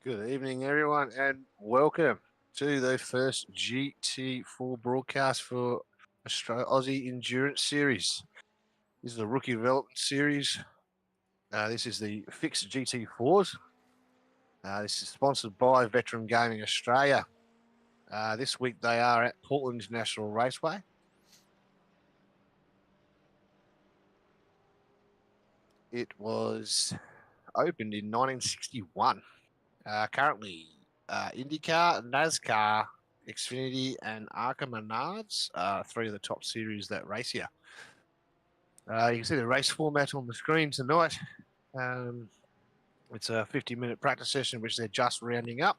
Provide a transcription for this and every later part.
Good evening, everyone, and welcome to the first GT4 broadcast for Australia Aussie Endurance Series. This is a rookie development series. This is the fixed GT4s. This is sponsored by Veteran Gaming Australia. This week they are at Portland International Raceway. It was opened in 1961. Currently, IndyCar, NASCAR, Xfinity, and Arca Menards are three of the top series that race here. You can see the race format on the screen tonight. It's a 50-minute practice session, which they're just rounding up.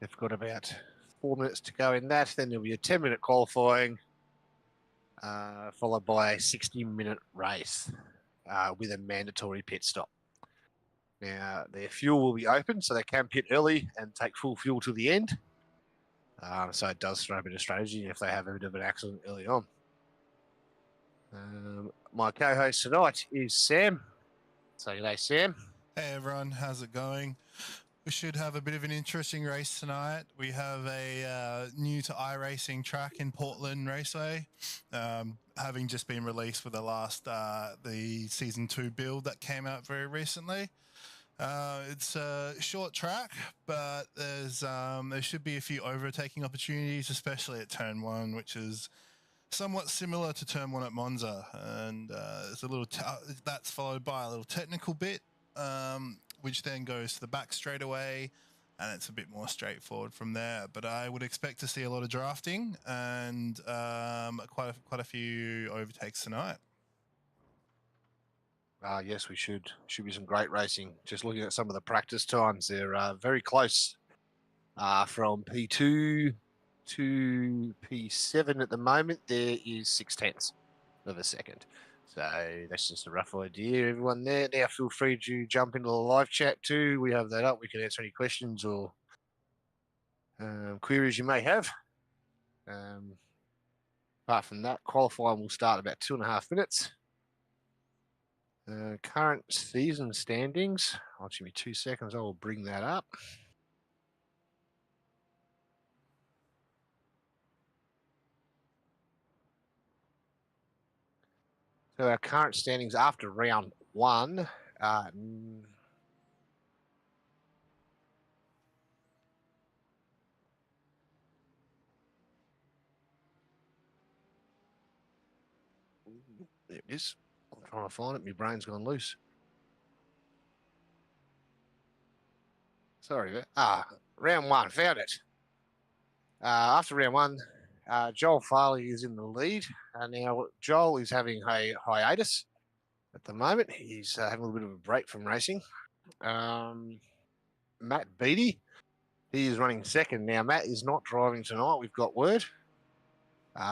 They've got about 4 minutes to go in that. Then there'll be a 10-minute qualifying, followed by a 60-minute race with a mandatory pit stop. Now, their fuel will be open, so they can pit early and take full fuel to the end. So it does throw a bit of strategy if they have a bit of an accident early on. My co-host tonight is Sam. So g'day, Sam. Hey everyone, how's it going? We should have a bit of an interesting race tonight. We have a new to iRacing track in Portland Raceway, having just been released with the Season 2 build that came out very recently. It's a short track, but there should be a few overtaking opportunities, especially at Turn 1, which is somewhat similar to Turn 1 at Monza. And it's a little that's followed by a little technical bit, which then goes to the back straightaway, and it's a bit more straightforward from there. But I would expect to see a lot of drafting and quite a few overtakes tonight. Yes, we should be some great racing. Just looking at some of the practice times, they're very close from P2 to P7 at the moment. There is 0.6 of a second. So that's just a rough idea, everyone there. Now feel free to jump into the live chat too. We have that up. We can answer any questions or queries you may have. Apart from that, qualifying will start in about 2.5 minutes. Current season standings. I'll give me 2 seconds. I will bring that up. So our current standings after round 1. There it is. I'm trying to find it. My brain's gone loose. Sorry. Round 1. Found it. After round 1, Joel Farley is in the lead. Now, Joel is having a hiatus at the moment. He's having a little bit of a break from racing. Matt Beattie, he is running second. Now, Matt is not driving tonight. We've got word.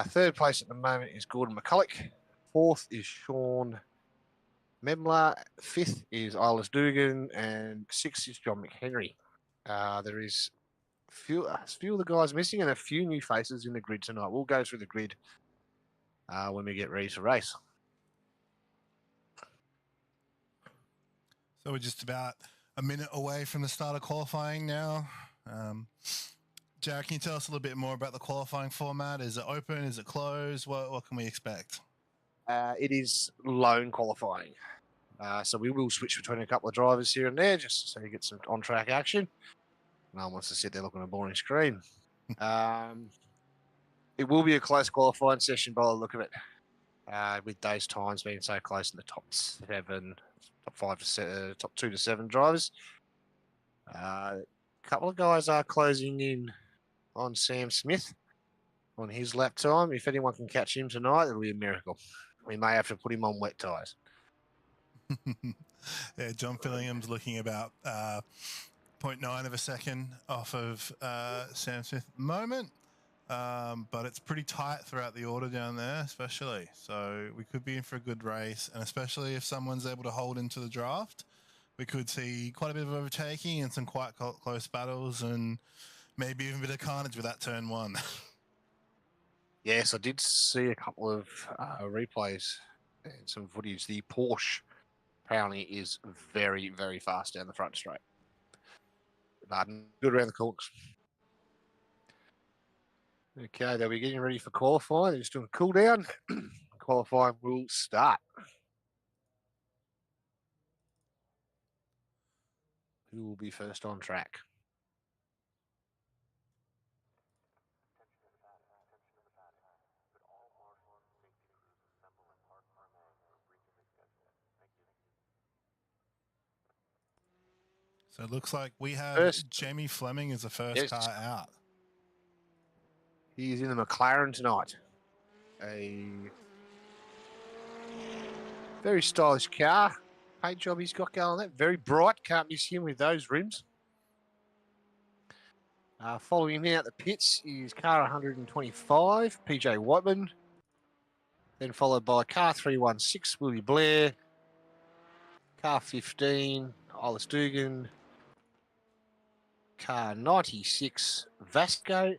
Third place at the moment is Gordon McCulloch. Fourth is Sean Memler. Fifth is Islas Dugan. And sixth is John McHenry. There is a few of the guys missing and a few new faces in the grid tonight. We'll go through the grid when we get ready to race. So we're just about a minute away from the start of qualifying now. Jared, can you tell us a little bit more about the qualifying format? Is it open? Is it closed? What can we expect? It is lone qualifying. So we will switch between a couple of drivers here and there just so you get some on-track action. No one wants to sit there looking at a boring screen. It will be a close qualifying session by the look of it, with those times being so close in the top 2 to 7 drivers. A couple of guys are closing in on Sam Smith on his lap time. If anyone can catch him tonight, it'll be a miracle. We may have to put him on wet tyres. Yeah, John Fillingham's looking about 0.9 of a second off of Sam Smith at the moment. But it's pretty tight throughout the order down there, especially. So we could be in for a good race, and especially if someone's able to hold into the draft, we could see quite a bit of overtaking and some quite close battles, and maybe even a bit of carnage with that turn 1. Yes, I did see a couple of replays and some footage. The Porsche apparently is very, very fast down the front straight. Good around the corners. Okay, they'll be getting ready for qualifying. They're just doing a cool down. Qualifying will start. Who will be first on track? So it looks like we have First. Jamie Fleming as the first Yes. car out. He's in the McLaren tonight. A very stylish car. Paint job he's got going on that. Very bright. Can't miss him with those rims. Following him out the pits is car 125, PJ Whiteman. Then followed by car 316, Willie Blair. Car 15, Olis Dugan. Car 96, Vasco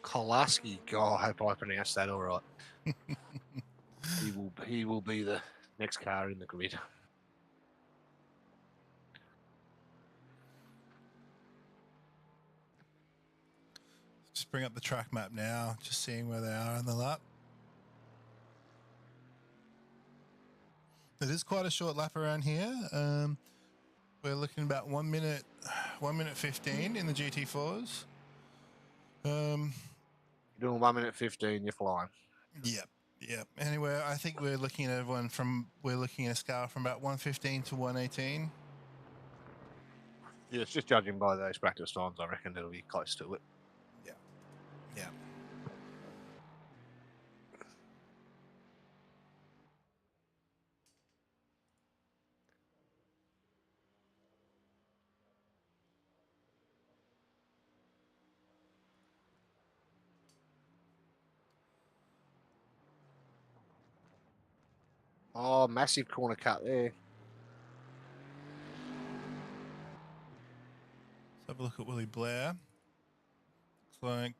Kolaski. God, I hope I pronounced that all right. He will be the next car in the grid. Just bring up the track map now, just seeing where they are on the lap. It is quite a short lap around here. We're looking about 1 minute 15 in the GT4s. You're doing 1 minute 15, you're flying. Yep. Anyway, I think we're looking at a scale from about 115 to 118. Yeah, it's just judging by those practice times. I reckon it'll be close to it. Yeah. Oh, massive corner cut there. Let's have a look at Willie Blair. Looks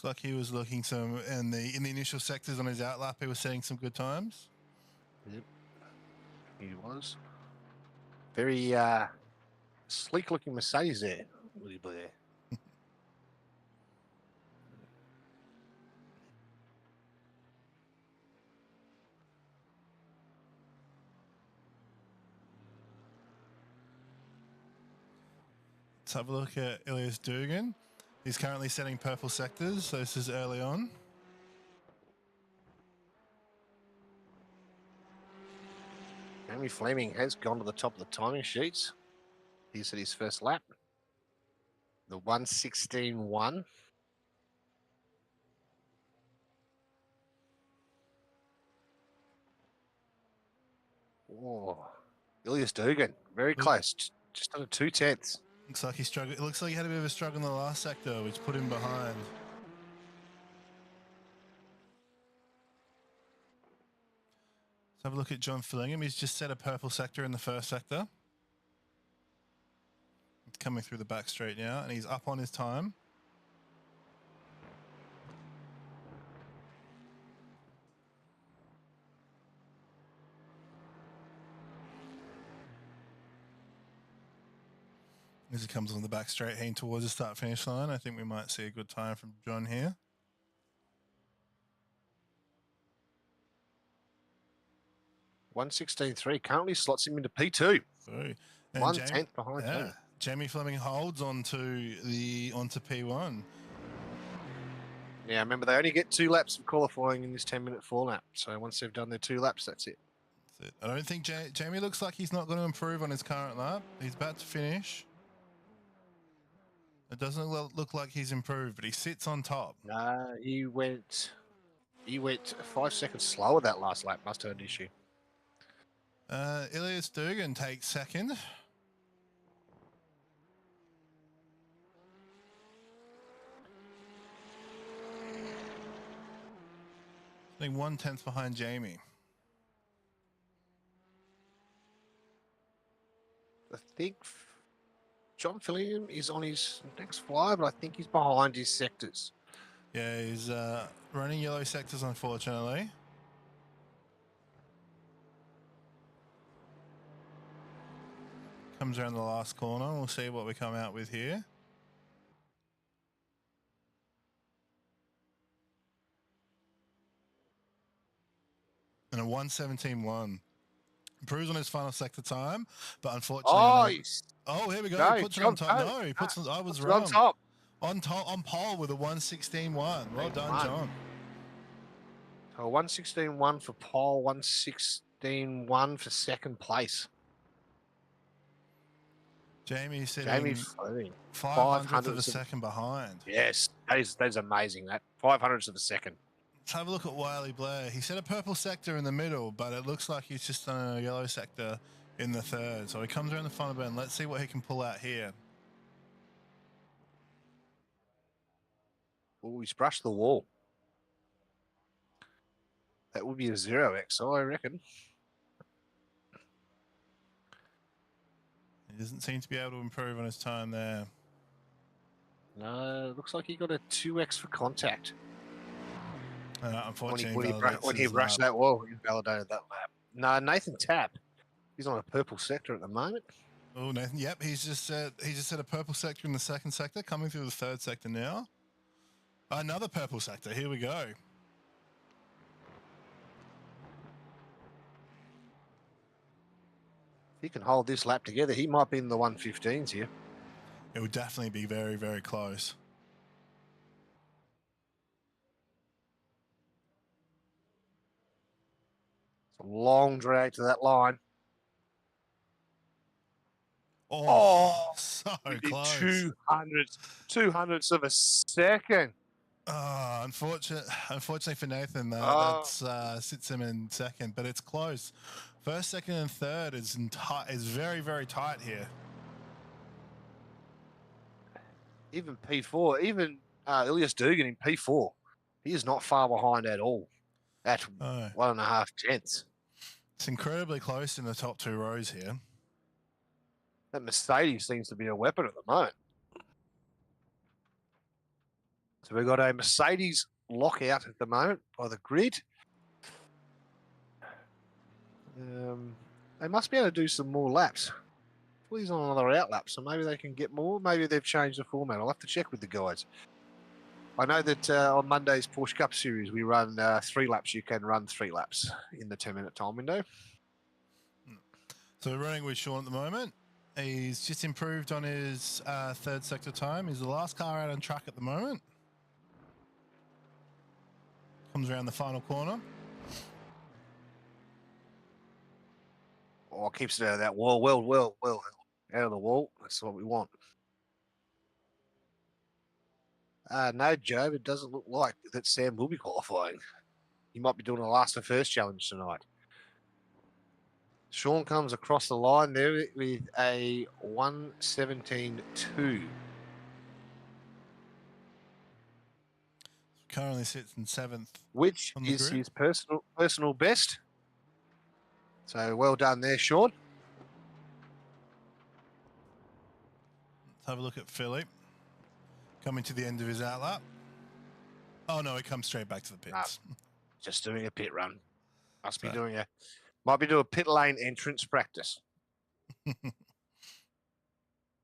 like he was looking some in the initial sectors on his outlap. He was setting some good times. Yep, he was. Very sleek looking Mercedes there, Willie Blair. Let's have a look at Elias Dugan. He's currently setting purple sectors, so this is early on. Jamie Fleming has gone to the top of the timing sheets. He's at his first lap. The 1:16.1. Oh, Ilias Dugan, very close, just under 2/10. Looks like he struggled. It looks like he had a bit of a struggle in the last sector, which put him behind. Let's have a look at John Fillingham. He's just set a purple sector in the first sector. It's coming through the back straight now, and he's up on his time. As he comes on the back straight, heading towards the start-finish line, I think we might see a good time from John here. $1:16.3 currently slots him into P2. So, 1/10 behind him. Jamie Fleming holds onto P1. Yeah, remember they only get 2 laps of qualifying in this 10-minute format. So once they've done their 2 laps, that's it. I don't think Jamie looks like he's not going to improve on his current lap. He's about to finish. It doesn't look like he's improved, but he sits on top. No, he went 5 seconds slower that last lap. Must have had an issue. Ilias Dugan takes second. I think 1/10 behind Jamie. I think John Fillion is on his next fly, but I think he's behind his sectors. Yeah, he's running yellow sectors, unfortunately. Comes around the last corner. We'll see what we come out with here. And a 1:17.1. Improves on his final sector time, but unfortunately, oh, here we go. No, He puts it John, on top. No, he puts it. I was on wrong. top. On pole with a 1:16.1. Well done, John. So 1:16.1 for pole, 1:16.1 for second place. Jamie's sitting 500th 500 of a second behind. Yes, that is amazing. That 500ths of a second. Let's have a look at Wiley Blair. He set a purple sector in the middle, but it looks like he's just done a yellow sector in the third. So he comes around the final bend. Let's see what he can pull out here. Oh, he's brushed the wall. That would be a 0x, I reckon. He doesn't seem to be able to improve on his time there. No, looks like he got a 2x for contact. Unfortunately, when he brushed that wall, he invalidated that lap. No, Nathan Tapp. He's on a purple sector at the moment. Oh, Nathan. Yep, he's just set a purple sector in the second sector, coming through the third sector now. Another purple sector. Here we go. If he can hold this lap together, he might be in the 115s here. It would definitely be very, very close. It's a long drag to that line. Oh, so close. 200ths of a second. Unfortunately for Nathan, that sits him in second, but it's close. First, second, and third is very, very tight here. Even P4, even Ilias Dugan in P4, he is not far behind at all. At 1.5 tenths. It's incredibly close in the top two rows here. That Mercedes seems to be a weapon at the moment. So we've got a Mercedes lockout at the moment by the grid. They must be able to do some more laps. Well, he's on another out lap, so maybe they can get more. Maybe they've changed the format. I'll have to check with the guys. I know that on Monday's Porsche Cup Series, we run 3 laps. You can run 3 laps in the 10-minute time window. So we're running with Sean at the moment. He's just improved on his third sector time. He's the last car out on track at the moment. Comes around the final corner. Oh, keeps it out of that wall. Well, out of the wall. That's what we want. No, Joe, it doesn't look like that Sam will be qualifying. He might be doing a last to first challenge tonight. Sean comes across the line there with a 1:17.2. Currently sits in 7th. Which is his personal best. So well done there, Sean. Let's have a look at Philip. Coming to the end of his outlap. Oh no, he comes straight back to the pits. No, just doing a pit run. Might be doing a pit lane entrance practice.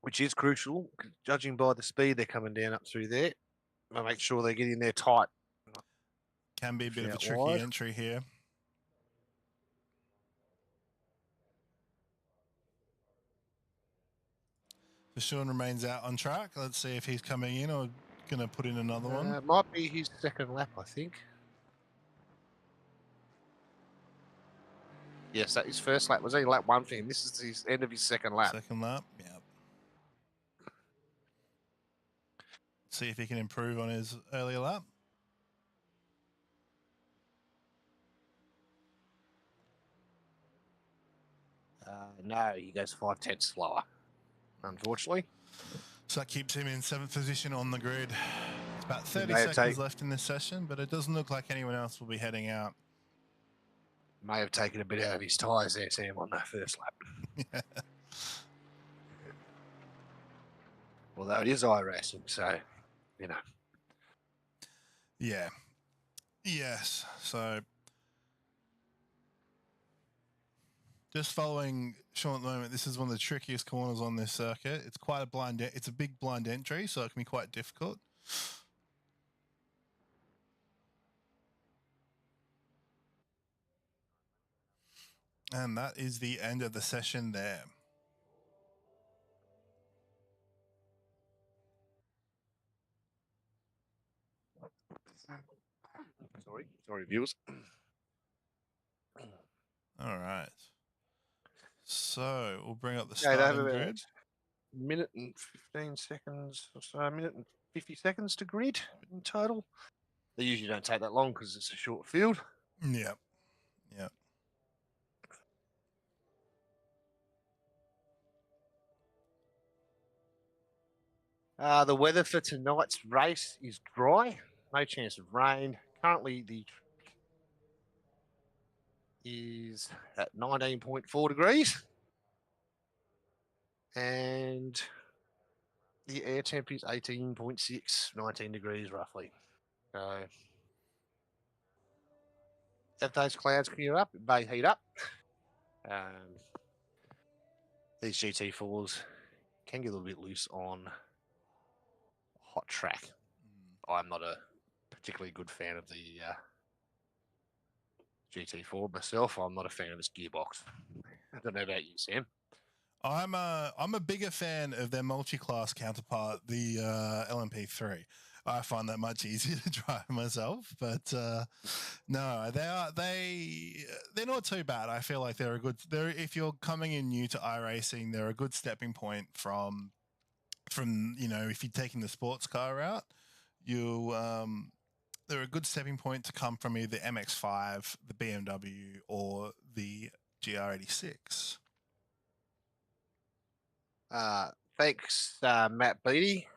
Which is crucial, judging by the speed they're coming down up through there. I'll make sure they get in there tight. Can be a bit of a tricky entry here. So Sean remains out on track. Let's see if he's coming in or going to put in another one. It might be his second lap, I think. Yes, that his first lap. Was he lap 1 for him? This is his end of his second lap. Second lap, yeah. See if he can improve on his earlier lap. No, he goes 5 tenths slower, unfortunately. So that keeps him in 7th position on the grid. It's about 30 seconds left in this session, but it doesn't look like anyone else will be heading out. May have taken a bit out of his tyres there, Sam, on that first lap. Yeah. Although it is iRacing, so, you know. Yeah. Yes. So just following Sean at the moment, this is one of the trickiest corners on this circuit. It's quite a blind. It's a big blind entry, so it can be quite difficult. And that is the end of the session there. Sorry, viewers. All right. So we'll bring up the Yeah, they have starting about grid. minute and 15 seconds or so, a minute and 50 seconds to grid in total. They usually don't take that long because it's a short field. Yep. Yep. The weather for tonight's race is dry, no chance of rain. Currently, the track is at 19.4 degrees, and the air temp is 18.6, 19 degrees roughly. So, if those clouds clear up, it may heat up. These GT4s can get a little bit loose on hot track. I'm not a particularly good fan of the GT4 myself. I'm not a fan of this gearbox. I don't know about you, Sam. I'm a bigger fan of their multi-class counterpart, the LMP3. I find that much easier to drive myself, but no, they're not too bad. I feel like they're if you're coming in new to iRacing, they're a good stepping point from if you're taking the sports car route, they're a good stepping point to come from either MX-5, the BMW, or the GR86. Thanks, Matt Beattie,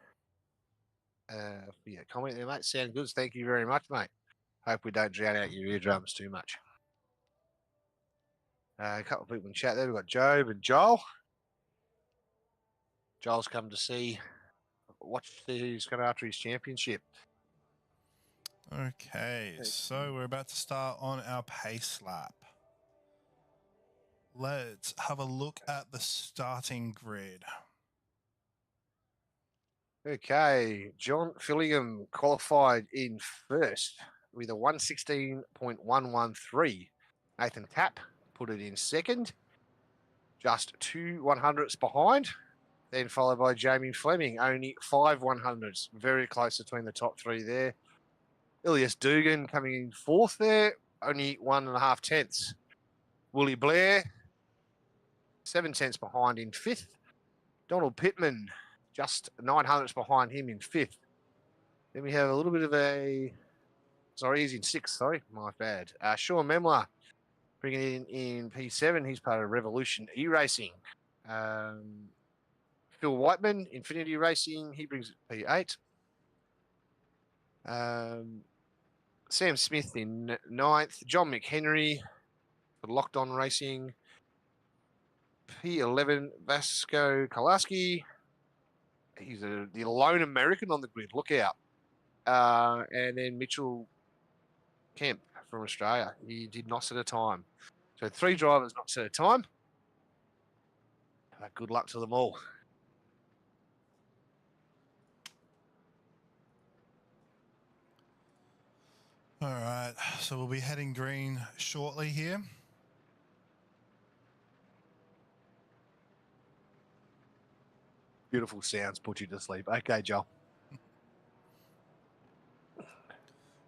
for your comment there, mate. Sound good. Thank you very much, mate. Hope we don't drown out your eardrums too much. A couple of people in chat there. We've got Job and Joel. Joel's come to see who's going after his championship. Okay, so we're about to start on our pace lap. Let's have a look at the starting grid. Okay, John Fillingham qualified in first with a 116.113. Nathan Tapp put it in second, just 2 100ths behind. Then followed by Jamie Fleming, only 5 100ths. Very close between the top three there. Ilias Dugan coming in fourth there, only 1.5 tenths. Willie Blair, 7 tenths behind in fifth. Donald Pittman, just 9 hundredths behind him in fifth. Then we have a little bit of he's in sixth, my bad. Sean Memler bringing it in P7. He's part of Revolution E-Racing. Phil Whiteman, Infinity Racing, he brings it P8. Sam Smith in ninth. John McHenry for Locked On Racing. P11, Vasco Kolaski. He's the lone American on the grid. Look out. And then Mitchell Kemp from Australia. He did not set a time. So 3 drivers not set a time. Good luck to them all. All right, so we'll be heading green shortly here. Beautiful sounds put you to sleep. Okay, Joel.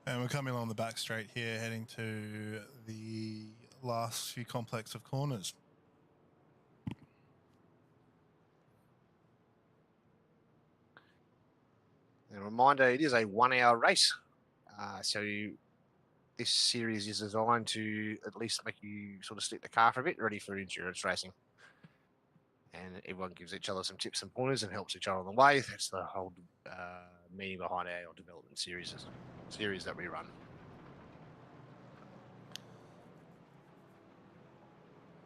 And we're coming along the back straight here, heading to the last few complex of corners. And a reminder, it is a 1-hour race. So this series is designed to at least make you sort of stick the car for a bit, ready for endurance racing. And everyone gives each other some tips and pointers and helps each other on the way. That's the whole meaning behind our development series that we run.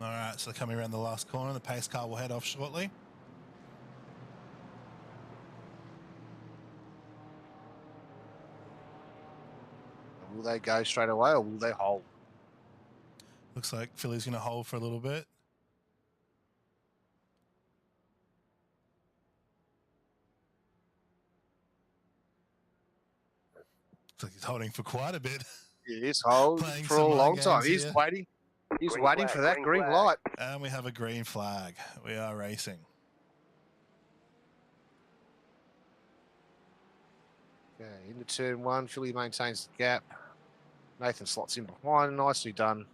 All right, so coming around the last corner, the pace car will head off shortly. Will they go straight away or will they hold? Looks like Philly's going to hold for a little bit. Looks like he's holding for quite a bit. He is holding Playing for a some long mind time. games He's here. waiting. He's Green waiting flag, for that green green flag. light. And we have a green flag. We are racing. Okay, into turn 1. Philly maintains the gap. Nathan slots in behind. Nicely done.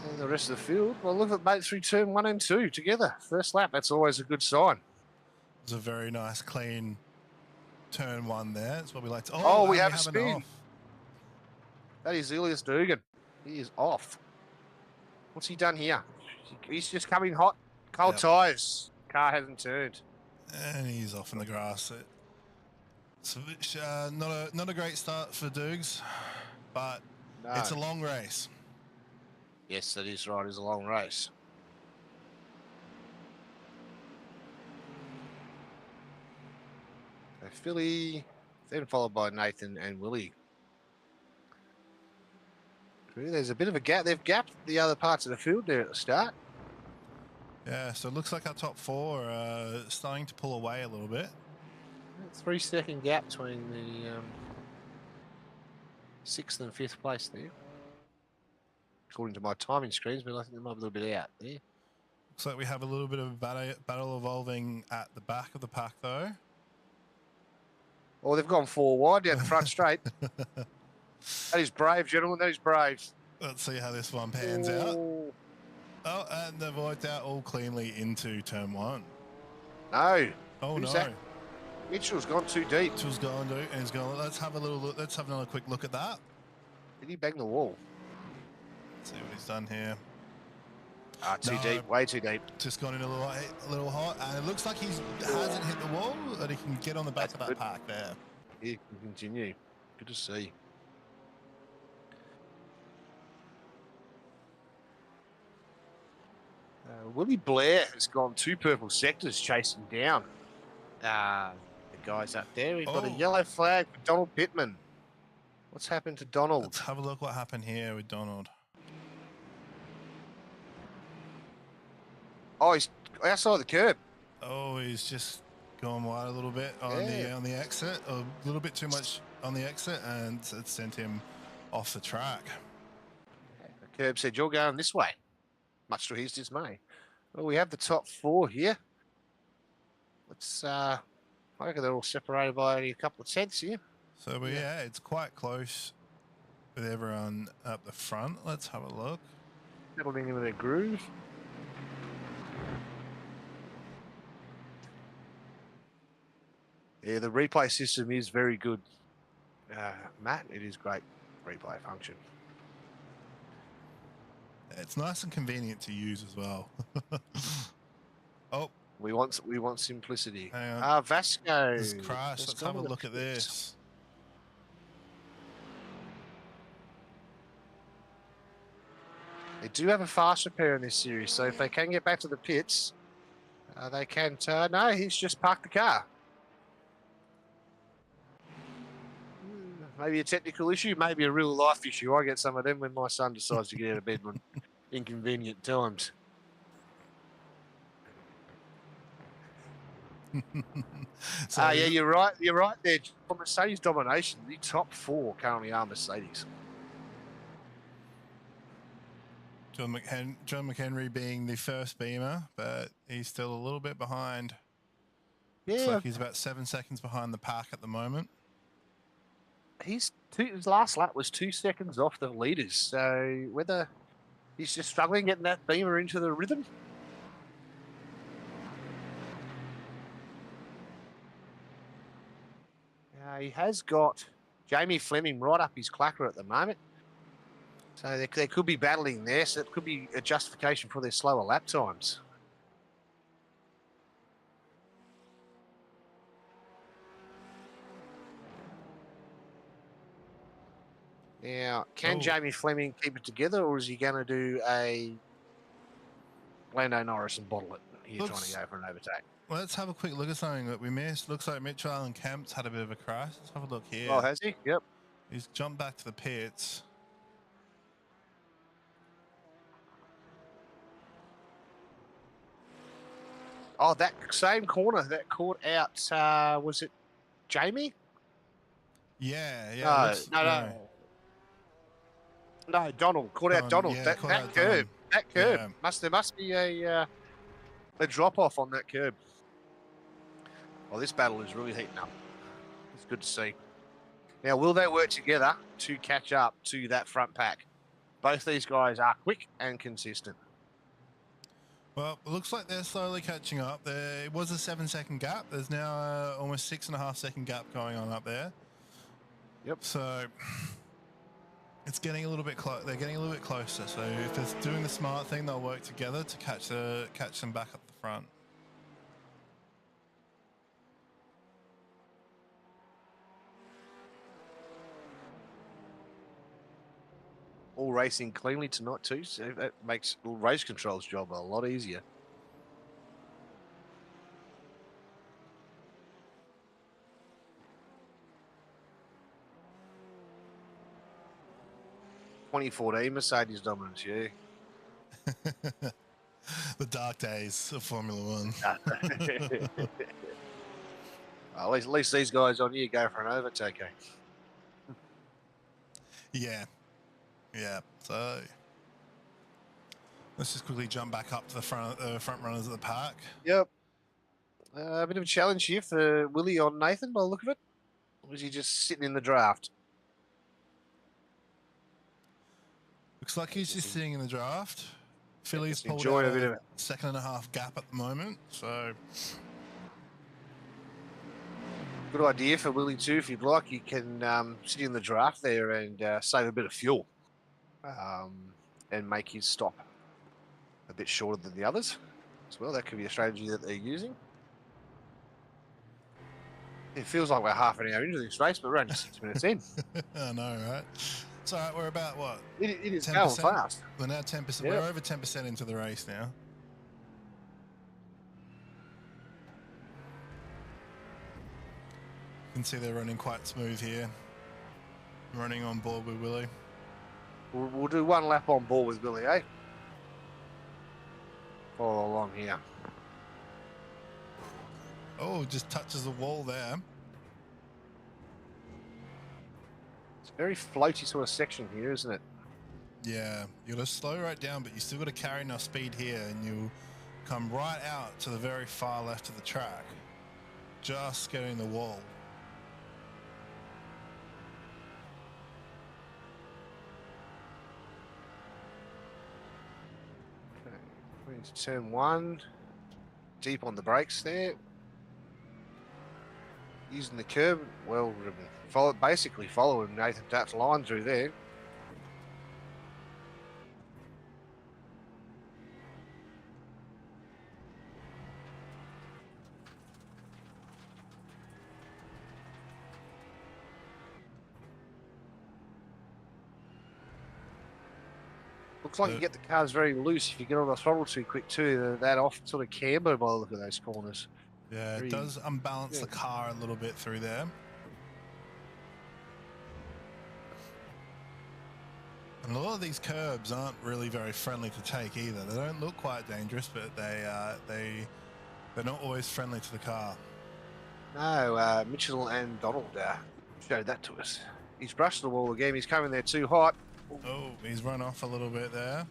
And the rest of the field, well, look at mate through turn 1 and 2 together. First lap, that's always a good sign. It's a very nice, clean turn 1 there. That's what we like to. Oh, we and have a an spin. off. That is Elias Dugan. He is off. What's he done here? He's just coming hot. Cold tyres. Car hasn't turned. And he's off in the grass. It's not a great start for Dukes, but No. it's a long race. Yes, that is right. It's a long race. So Philly, then followed by Nathan and Willie. There's a bit of a gap. They've gapped the other parts of the field there at the start. Yeah, so it looks like our top 4 are starting to pull away a little bit. 3-second gap between the 6th and 5th place there. According to my timing screens, but I think they might be a little bit out there. Looks like we have a little bit of battle evolving at the back of the pack, though. Oh, they've gone 4 wide down the front straight. That is brave, gentlemen. That is brave. Let's see how this one pans out. Oh, and they've worked out all cleanly into turn 1. No. Oh, Who's no. that? Mitchell's gone too deep. Mitchell's gone, dude, and he's going. Let's have a little look. Let's have another quick look at that. Did he bang the wall? Let's see what he's done here. Too deep. Way too deep. Just gone in a little hot, and it looks like he hasn't hit the wall, that he can get on the back of that good. pack there. He can continue. Good to see. Willie Blair has gone 2 purple sectors chasing down the guys up there. We've got a yellow flag for Donald Pittman. What's happened to Donald? Let's have a look what happened here with Donald. Oh, he's outside the curb. Oh, he's just gone wide a little bit on the exit, a little bit too much on the exit, and it sent him off the track. The curb said, "You're going this way," much to his dismay. Well, we have the top 4 here. Let's, I reckon they're all separated by only a couple of tenths here. So, but yeah, it's quite close with everyone up the front. Let's have a look. Settling into their groove. Yeah, the replay system is very good, Matt. It is great replay function. It's nice and convenient to use as well. Oh, we want simplicity. Hang on. Vasco. This crash. Let's have a look at this. They do have a fast repair in this series, so if they can get back to the pits, they can. No, he's just parked the car. Maybe a technical issue, maybe a real life issue. I get some of them when my son decides to get out of bed on inconvenient times. So, Yeah, you're right. You're right there. For Mercedes domination, the top 4 currently are Mercedes. John McHenry being the first beamer, but he's still a little bit behind. Yeah, Looks like he's about 7 seconds behind the pack at the moment. his last lap was 2 seconds off the leaders. So whether he's just struggling getting that beamer into the rhythm. He has got Jamie Fleming right up his clacker at the moment. So they could be battling there. So it could be a justification for their slower lap times. Now, can Jamie Fleming keep it together, or is he going to do a Lando Norris and bottle it here trying to go for an overtake? let's have a quick look at something that we missed. Looks like Mitchell Allen Kemp's had a bit of a crash. Let's have a look here. Oh, has he? Yep. He's jumped back to the pits. Oh, that same corner that caught out, was it Jamie? Yeah, yeah. No, looks, no, Donald. Caught out Donald. Yeah, That caught out curb. Don. That curb. Yeah. There must be a drop off on that curb. Well, this battle is really heating up. It's good to see. Now, will they work together to catch up to that front pack? Both these guys are quick and consistent. Well, it looks like they're slowly catching up. It was a 7-second gap. There's now almost 6.5-second gap going on up there. Yep. So it's getting a little bit close. They're getting a little bit closer. So if they're doing the smart thing, they'll work together to catch them back up the front. All racing cleanly tonight too, so that makes race control's job a lot easier. (2014) Mercedes dominance, yeah. The dark days of Formula One. At least these guys on here go for an overtake. Yeah. Yeah. So let's just quickly jump back up to the front runners of the pack. Yep. A bit of a challenge here for Willie on Nathan by the look of it. Or was he just sitting in the draft? Looks like he's just sitting in the draft. Philly's pulled enjoying out a bit of a 1.5 gap at the moment, so good idea for Willie too. If you'd like, you can sit in the draft there and save a bit of fuel, and make his stop a bit shorter than the others as well. That could be a strategy that they're using. It feels like we're half an hour into this race, but we're only 6 minutes in. I know, right? It's all right. We're about what? It is 10%? going fast. We're now 10%. Yep. We're over 10% into the race now. You can see they're running quite smooth here. Running on board with Willie. We'll do one lap on board with Willie, eh? Follow along here. Oh, just touches the wall there. It's a very floaty sort of section here, isn't it? Yeah, you got to slow right down, but you still got to carry enough speed here, and you come right out to the very far left of the track, just getting the wall. Okay, we're into turn one. Deep on the brakes there. Using the curb, well driven. Basically following Nathan Tapp's line through there. Looks like you get the cars very loose if you get on the throttle too quick too. That off sort of camber by the look of those corners. Yeah, it does unbalance the car a little bit through there. And a lot of these curbs aren't really very friendly to take either. They don't look quite dangerous, but they're not always friendly to the car. No, Mitchell and Donald showed that to us. He's brushed the wall again. He's coming there too hot. Oh, he's run off a little bit there,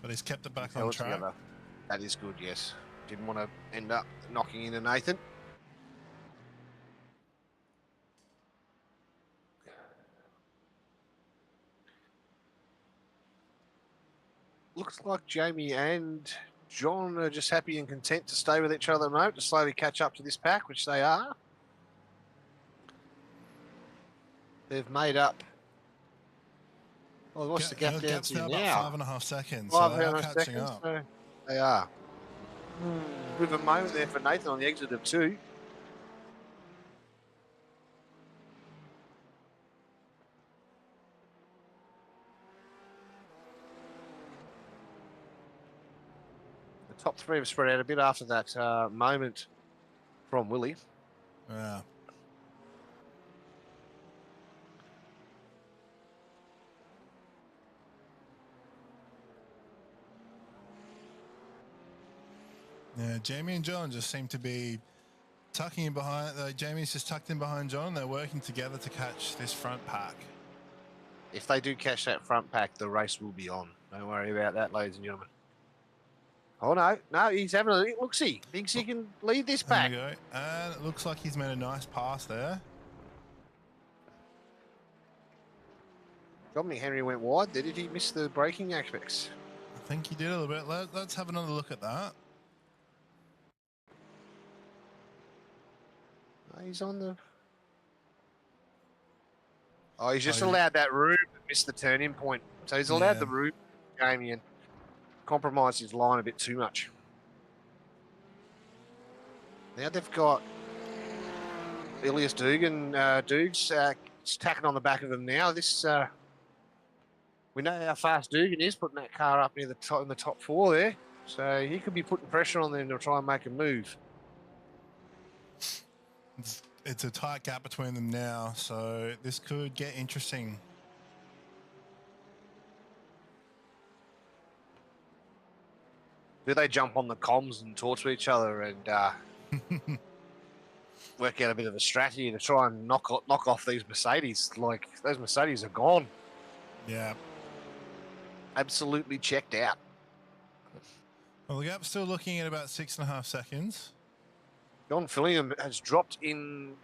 but he's kept it back on track. Together. That is good, yes. Didn't want to end up knocking into Nathan. Looks like Jamie and John are just happy and content to stay with each other at the moment to slowly catch up to this pack, which they are. They've made up. Well, what's the gap down to now? 5.5 seconds. 5.5 seconds. So they are. Bit of a moment there for Nathan on the exit of 2. The Top three have spread out a bit after that moment from Willie. Yeah. Yeah, Jamie and John just seem to be tucking in behind. Jamie's just tucked in behind John. They're working together to catch this front pack. If they do catch that front pack, the race will be on. Don't worry about that, ladies and gentlemen. Oh, no, he's having a look-see. Thinks he can lead this pack. There we go. And it looks like he's made a nice pass there. Dominic Henry went wide. Did he miss the braking aspects? I think he did a little bit. Let's have another look at that. He's on the... Oh, he's just allowed that room to miss the turning point. So he's allowed the room, Jamie, and compromised his line a bit too much. Now they've got Elias Dugan, Dugs tacking on the back of them now. This we know how fast Dugan is, putting that car up near the top in the top four there. So he could be putting pressure on them to try and make a move. It's a tight gap between them now, so this could get interesting. Do they jump on the comms and talk to each other and work out a bit of a strategy to try and knock off these Mercedes? Like, those Mercedes are gone. Yeah. Absolutely checked out. Well, the gap's still looking at about 6.5 seconds. John Fillion has dropped into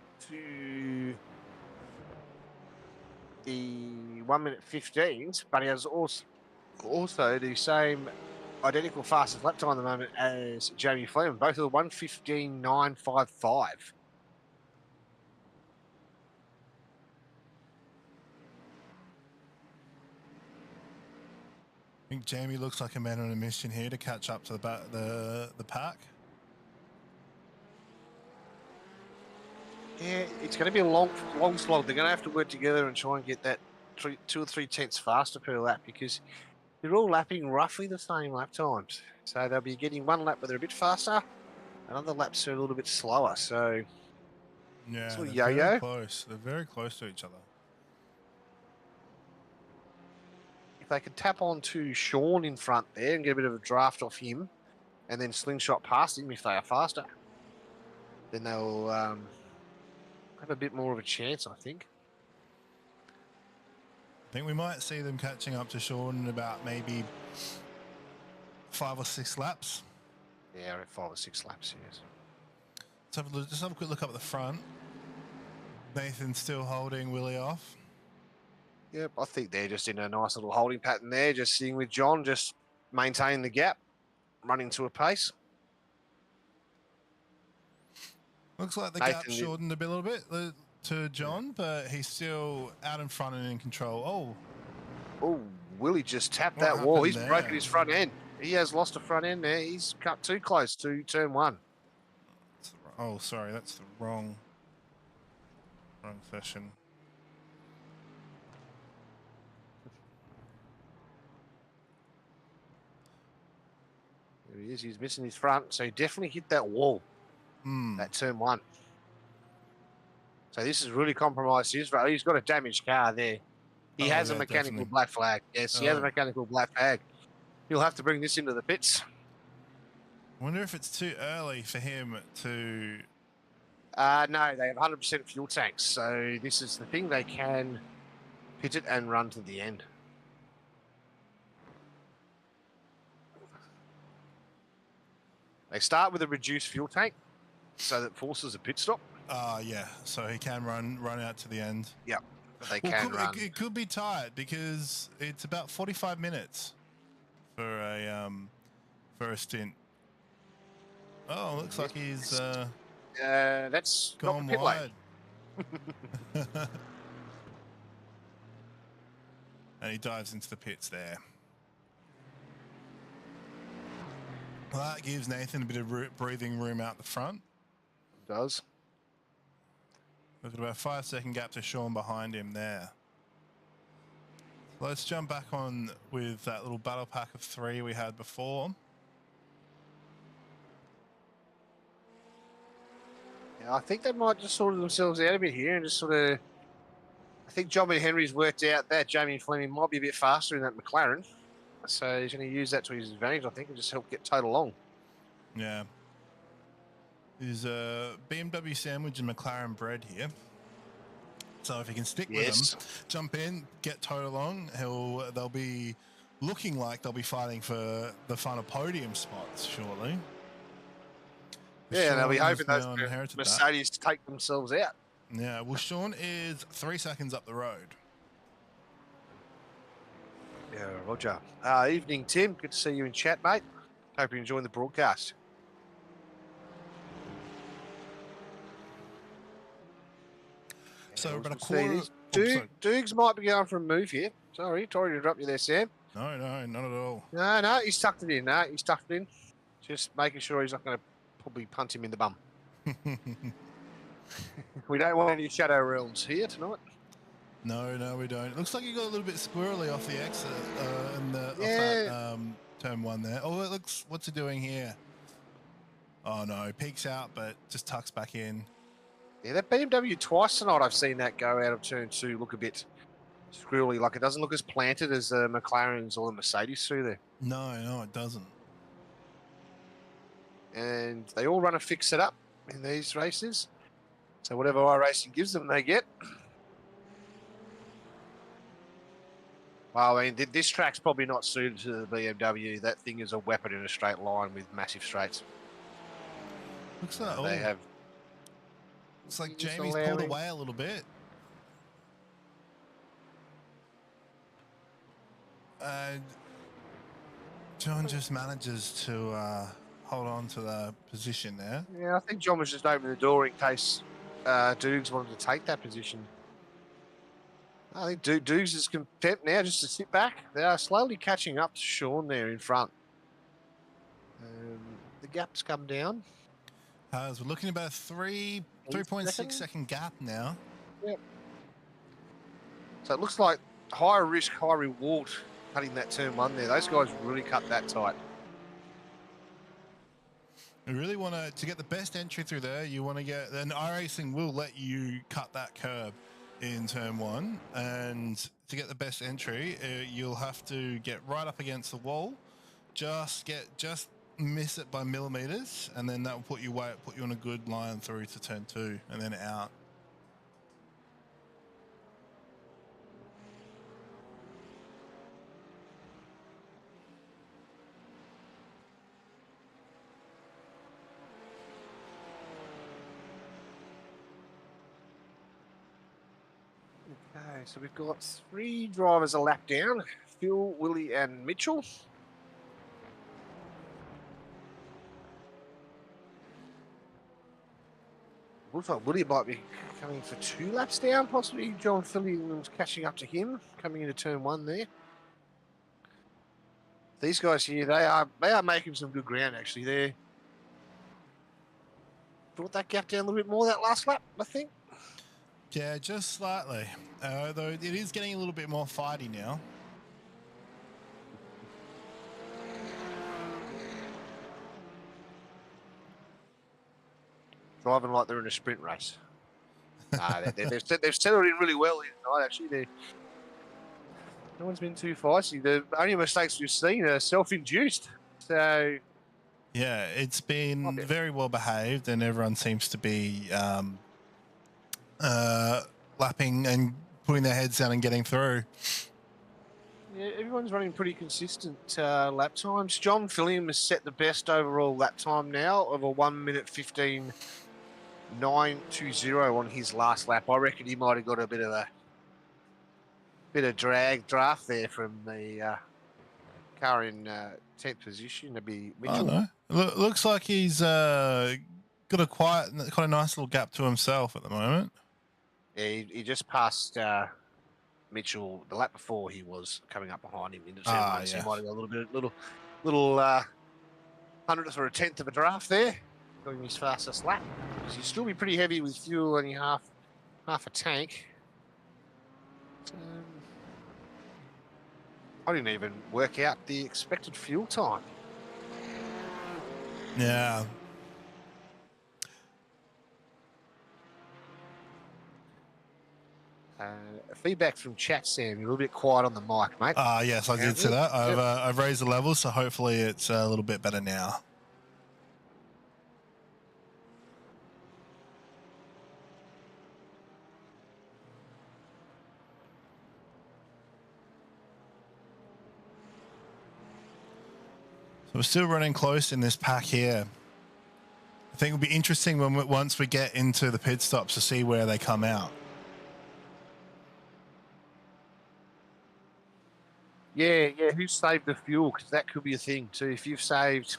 the 1 minute 15s, but he has also the same identical fastest lap time at the moment as Jamie Fleeman, both of the 1:15.955. I think Jamie looks like a man on a mission here to catch up to the pack. Yeah, it's going to be a long slog. They're going to have to work together and try and get that 2 or 3 tenths faster per lap because they're all lapping roughly the same lap times. So they'll be getting one lap where they're a bit faster, and other laps are a little bit slower. So yeah, sort of they're yo-yo. very close. They're very close to each other. If they could tap onto Sean in front there and get a bit of a draft off him, and then slingshot past him if they are faster, then they'll have a bit more of a chance, I think. I think we might see them catching up to Sean in about maybe 5 or 6 laps. Yeah, 5 or 6 laps, yes. Just have a quick look up at the front. Nathan's still holding Willie off. Yep, I think they're just in a nice little holding pattern there, just sitting with John, just maintaining the gap, running to a pace. Looks like the gap shortened a little bit to John, but he's still out in front and in control. Oh, Willie just tapped that wall. He's broken his front end. He has lost a front end there. He's cut too close to turn 1. Oh, sorry, that's the wrong session. There he is. He's missing his front, so he definitely hit that wall. That turn 1. So this is really compromised his road. He's got a damaged car there. He has a mechanical black flag. Yes, he has a mechanical black flag. He'll have to bring this into the pits. I wonder if it's too early for him to... No, they have 100% fuel tanks. So this is the thing. They can pit it and run to the end. They start with a reduced fuel tank so that forces a pit stop. Yeah, so he can run out to the end. Yep, they can run. It could be tight because it's about 45 minutes for a stint. Oh, looks like he's that's gone not wide. And he dives into the pits there. Well, that gives Nathan a bit of breathing room out the front. It does. Look at about 5-second gap to Sean behind him there. So let's jump back on with that little battle pack of 3 we had before. I think they might just sort themselves out a bit here and just sort of. I think John Henry's worked out that Jamie Fleming might be a bit faster in that McLaren. So he's going to use that to his advantage, I think, and just help get total along. Yeah. There's a BMW sandwich and McLaren bread here. So if he can stick with them, jump in, get Toto along, they'll be looking like they'll be fighting for the final podium spots shortly. Yeah, and they'll be hoping those Mercedes take themselves out. Yeah, well, Sean is 3 seconds up the road. Yeah, Roger. Evening, Tim. Good to see you in chat, mate. Hope you're enjoying the broadcast. So, but a quarter... Dukes might be going for a move here. Sorry to interrupt you there, Sam. No, not at all. No, he's tucked it in. No, he's tucked it in. Just making sure he's not going to probably punt him in the bum. We don't want any shadow realms here tonight. No, we don't. It looks like you got a little bit squirrely off the exit off that turn one there. Oh, it looks. What's he doing here? Oh no, peeks out, but just tucks back in. Yeah, that BMW twice tonight. I've seen that go out of turn 2 look a bit squirrely. Like it doesn't look as planted as the McLarens or the Mercedes through there. No, it doesn't. And they all run a fix setup in these races. So whatever iRacing gives them, they get. Well, I mean, this track's probably not suited to the BMW. That thing is a weapon in a straight line with massive straights. Looks like they have. Looks like Jamie's pulled away a little bit. John just manages to hold on to the position there. Yeah, I think John was just opening the door in case Dukes wanted to take that position. I think Dukes is content now just to sit back. They are slowly catching up to Sean there in front. The gap's come down. We're looking at about 3.6 second gap now. Yep. So it looks like higher risk, high reward cutting that turn 1 there. Those guys really cut that tight. You really want to get the best entry through there. You want to get, then iRacing will let you cut that curb in turn 1, and to get the best entry, you'll have to get right up against the wall, just miss it by millimeters, and then that will put you on a good line through to turn 2 and then out. Okay, so we've got 3 drivers a lap down. Phil, Willie and Mitchell. Looks like Willie might be coming for 2 laps down, possibly. John Phillips catching up to him, coming into turn 1 there. These guys here, they are making some good ground, actually. They brought that gap down a little bit more that last lap, I think. Yeah, just slightly. Though it is getting a little bit more fighty now. Driving like they're in a sprint race. They've settled in really well here tonight, actually. No one's been too feisty. The only mistakes we've seen are self-induced. So, yeah, it's been very well behaved, and everyone seems to be lapping and putting their heads down and getting through. Yeah, everyone's running pretty consistent lap times. John Fillion has set the best overall lap time now of a 1 minute 15.920 on his last lap. I reckon he might have got a bit of drag draft there from the car in 10th position to be Mitchell. I know. Looks like he's got quite a nice little gap to himself at the moment. Yeah, he just passed Mitchell the lap before. He was coming up behind him into turn 1, so he might have got a little hundredth or a tenth of a draft there, going his fastest lap. Because he'd still be pretty heavy with fuel, only half a tank. I didn't even work out the expected fuel time. Yeah. Feedback from chat, Sam. You're a little bit quiet on the mic, mate. Yes, I did see that. I've raised the level, so hopefully it's a little bit better now. So we're still running close in this pack here. I think it'll be interesting once we get into the pit stops to see where they come out. Yeah. Who saved the fuel? Because that could be a thing too. If you've saved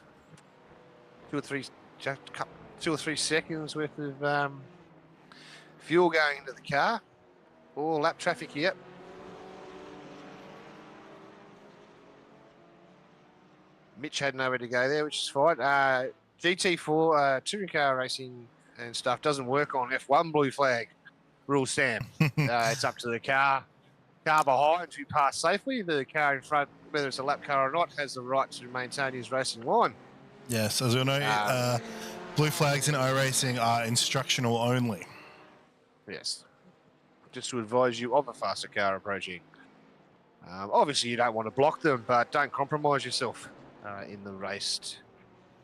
2 or 3 seconds worth of fuel going into the car, or lap traffic, yep. Mitch had nowhere to go there, which is fine. GT4 touring car racing and stuff doesn't work on F1 blue flag rule, Sam. It's up to the car behind to pass safely. The car in front, whether it's a lap car or not, has the right to maintain his racing line. Yes, as we know, blue flags in iRacing are instructional only. Yes. Just to advise you of a faster car approaching. Obviously, you don't want to block them, but don't compromise yourself in the race.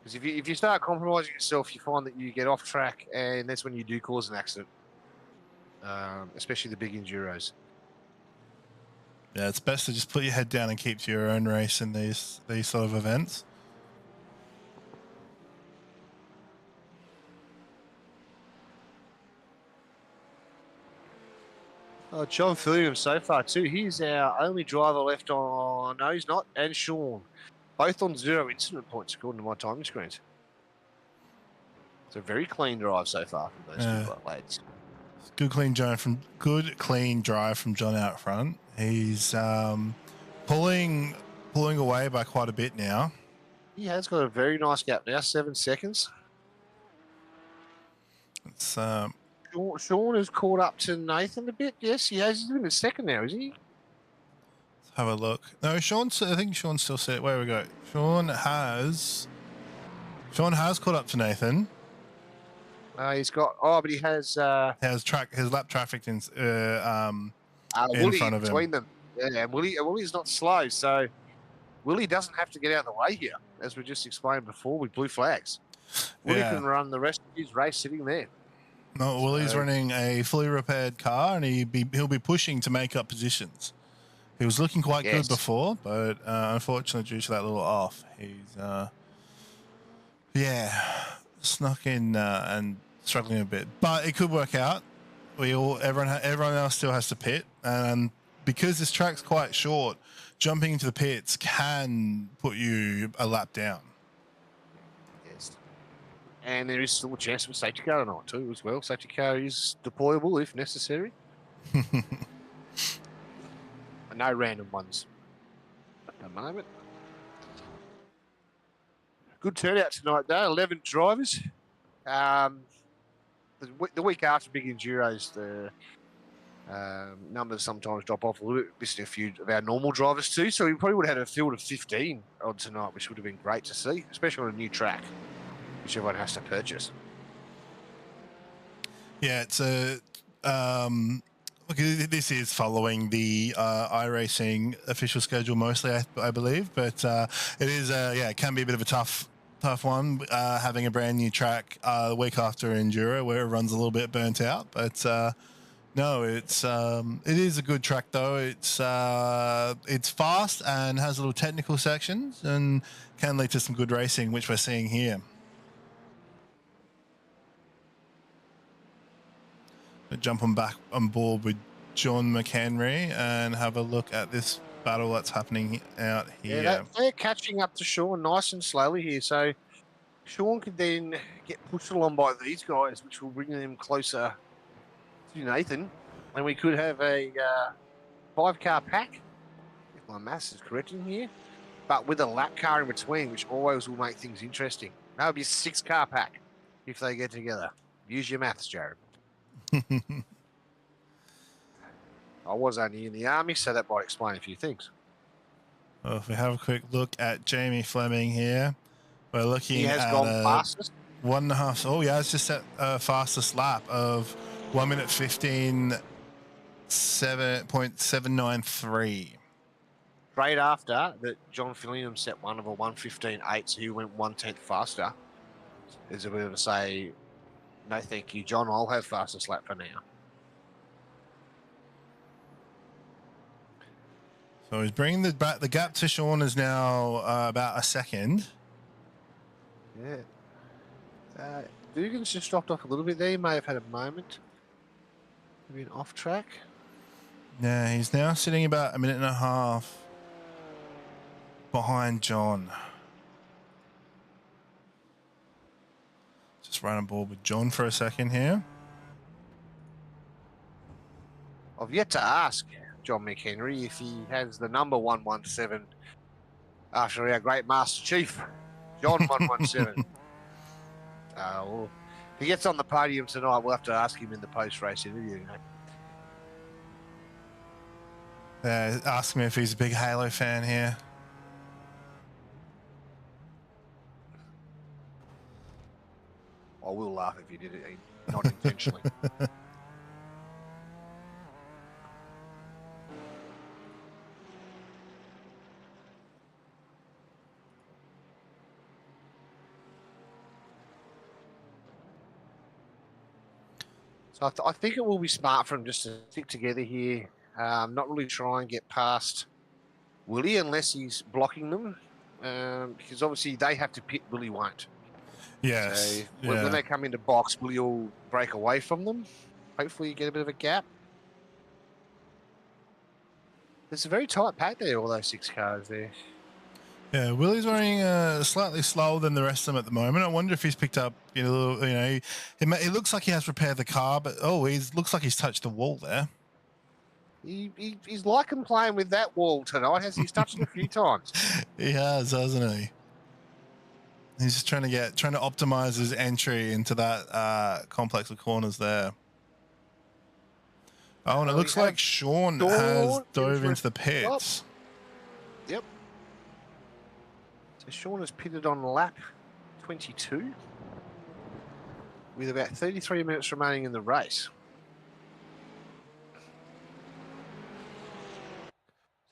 Because if you start compromising yourself, you find that you get off track, and that's when you do cause an accident, especially the big enduros. Yeah, it's best to just put your head down and keep to your own race in these sort of events. John Fillion so far too. He's our only driver left on. No, he's not. And Sean, both on 0 incident points according to my timing screens. It's a very clean drive so far from those two lads. Good clean drive from John out front. He's pulling away by quite a bit now. He has got a very nice gap now, 7 seconds. It's Sean has caught up to Nathan a bit. Yes, he has. He's in a second now, is he? Let's have a look. No, I think Sean's still set. Where we go? Sean has caught up to Nathan. He's got. Oh, but he has. His lap traffic in front of him. Between them. Yeah, and Willie's not slow, so Willie doesn't have to get out of the way here, as we just explained before with blue flags. Willie can run the rest of his race sitting there. No, Willie's running a fully repaired car, and he'll be pushing to make up positions. He was looking quite good before, but unfortunately, due to that little off, he's snuck in and struggling a bit. But it could work out. Everyone else still has to pit, and because this track's quite short, jumping into the pits can put you a lap down. And there is still a chance of a safety car or not too as well. Safety car is deployable if necessary. No random ones at the moment. Good turnout tonight though, 11 drivers. The week after big enduros, the numbers sometimes drop off a little bit. Missing a few of our normal drivers too, so we probably would have had a field of 15 on tonight, which would have been great to see, especially on a new track, which everyone has to purchase. Yeah, it's a look. This is following the iRacing official schedule mostly, I believe, but it is it can be a bit of a tough one having a brand new track the week after Enduro where it runs a little bit burnt out. But no, it is a good track though. It's fast and has little technical sections and can lead to some good racing, which we're seeing here. Jump back on board with John McHenry and have a look at this battle that's happening out here. Yeah, they're catching up to Sean nice and slowly here. So Sean could then get pushed along by these guys, which will bring them closer to Nathan. And we could have a 5-car pack, if my maths is correct in here, but with a lap car in between, which always will make things interesting. That would be a 6-car pack if they get together. Use your maths, Jared. I was only in the army, so that might explain a few things. Well, if we have a quick look at Jamie Fleming here, we're looking at... He has gone fastest? 1.5... Oh, yeah, it's just at fastest lap of 1 minute 15 7.793. Straight after that, John Fillingham set one of a 1:15.8, so he went 1/10 faster. There's a bit of a say, no thank you, John, I'll have fastest lap for now. So he's bringing the gap to Sean is now about a second. Yeah. Dugan's just dropped off a little bit there. He may have had a moment. Maybe an off track. Yeah, he's now sitting about a minute and a half behind John. Just run on board with John for a second here. I've yet to ask John McHenry if he has the number 117 after our great Master Chief, John 117. Well, if he gets on the podium tonight, we'll have to ask him in the post-race interview. Ask me if he's a big Halo fan here. I will laugh if you did it, not intentionally. So I think it will be smart for him just to stick together here, not really try and get past Willie unless he's blocking them, because obviously they have to pit, Willie won't. Yes. So when they come into box, Willie will break away from them. Hopefully you get a bit of a gap. There's a very tight pack there, all those 6 cars there. Yeah, Willie's running slightly slower than the rest of them at the moment. I wonder if he's picked up, he looks like he has repaired the car, but he looks like he's touched the wall there. He's liking playing with that wall tonight. He's touched it a few times. He has, hasn't he? He's just trying to optimize his entry into that complex of corners there. Oh, and it looks like Sean has dove into the pits. Yep. So Sean has pitted on lap 22 with about 33 minutes remaining in the race.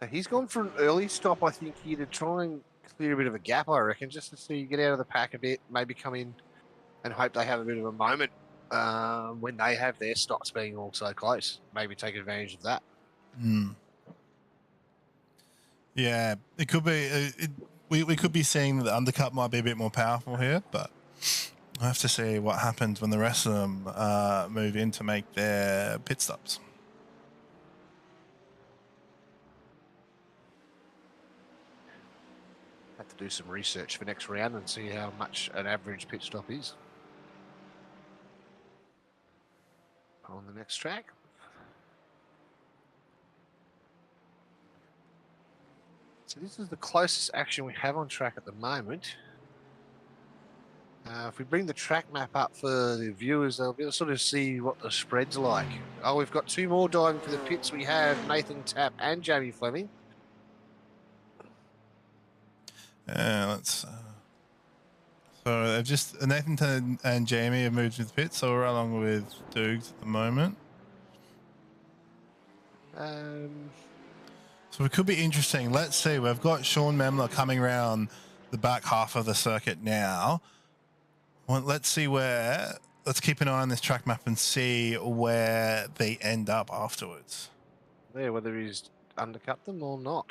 So he's gone for an early stop, I think, here to try and clear a bit of a gap, I reckon, just to see, get out of the pack a bit, maybe come in and hope they have a bit of a moment when they have their stops being all so close. Maybe take advantage of that. Yeah, it could be. We could be seeing that the undercut might be a bit more powerful here, but I have to see what happens when the rest of them move in to make their pit stops. Have to do some research for next round and see how much an average pit stop is on the next track. So this is the closest action we have on track at the moment. If we bring the track map up for the viewers, they'll be able to sort of see what the spread's like. Oh, we've got 2 more diving for the pits. We have Nathan Tapp and Jamie Fleming. Let's. So they've just Nathan and Jamie have moved to the pit, so we're along with Dukes at the moment. So it could be interesting. Let's see. We've got Sean Memler coming around the back half of the circuit now. Well, let's see where. Let's keep an eye on this track map and see where they end up afterwards. Yeah, whether he's undercut them or not.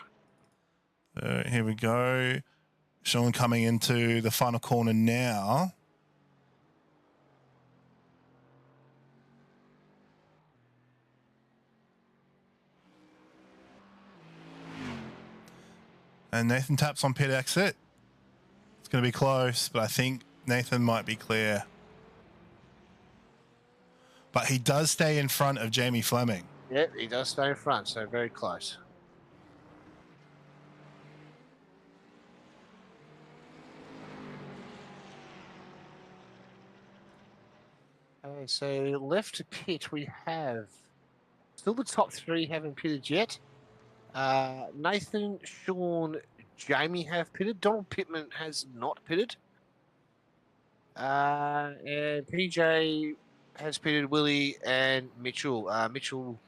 Here we go. Sean coming into the final corner now. And Nathan taps on pit exit. It's going to be close, but I think Nathan might be clear. But he does stay in front of Jamie Fleming. Yeah, he does stay in front, so very close. Okay, so left to pit we have still the top 3 haven't pitted yet. Nathan, Sean, Jamie have pitted. Donald Pittman has not pitted. And PJ has pitted, Willie and Mitchell. Mitchell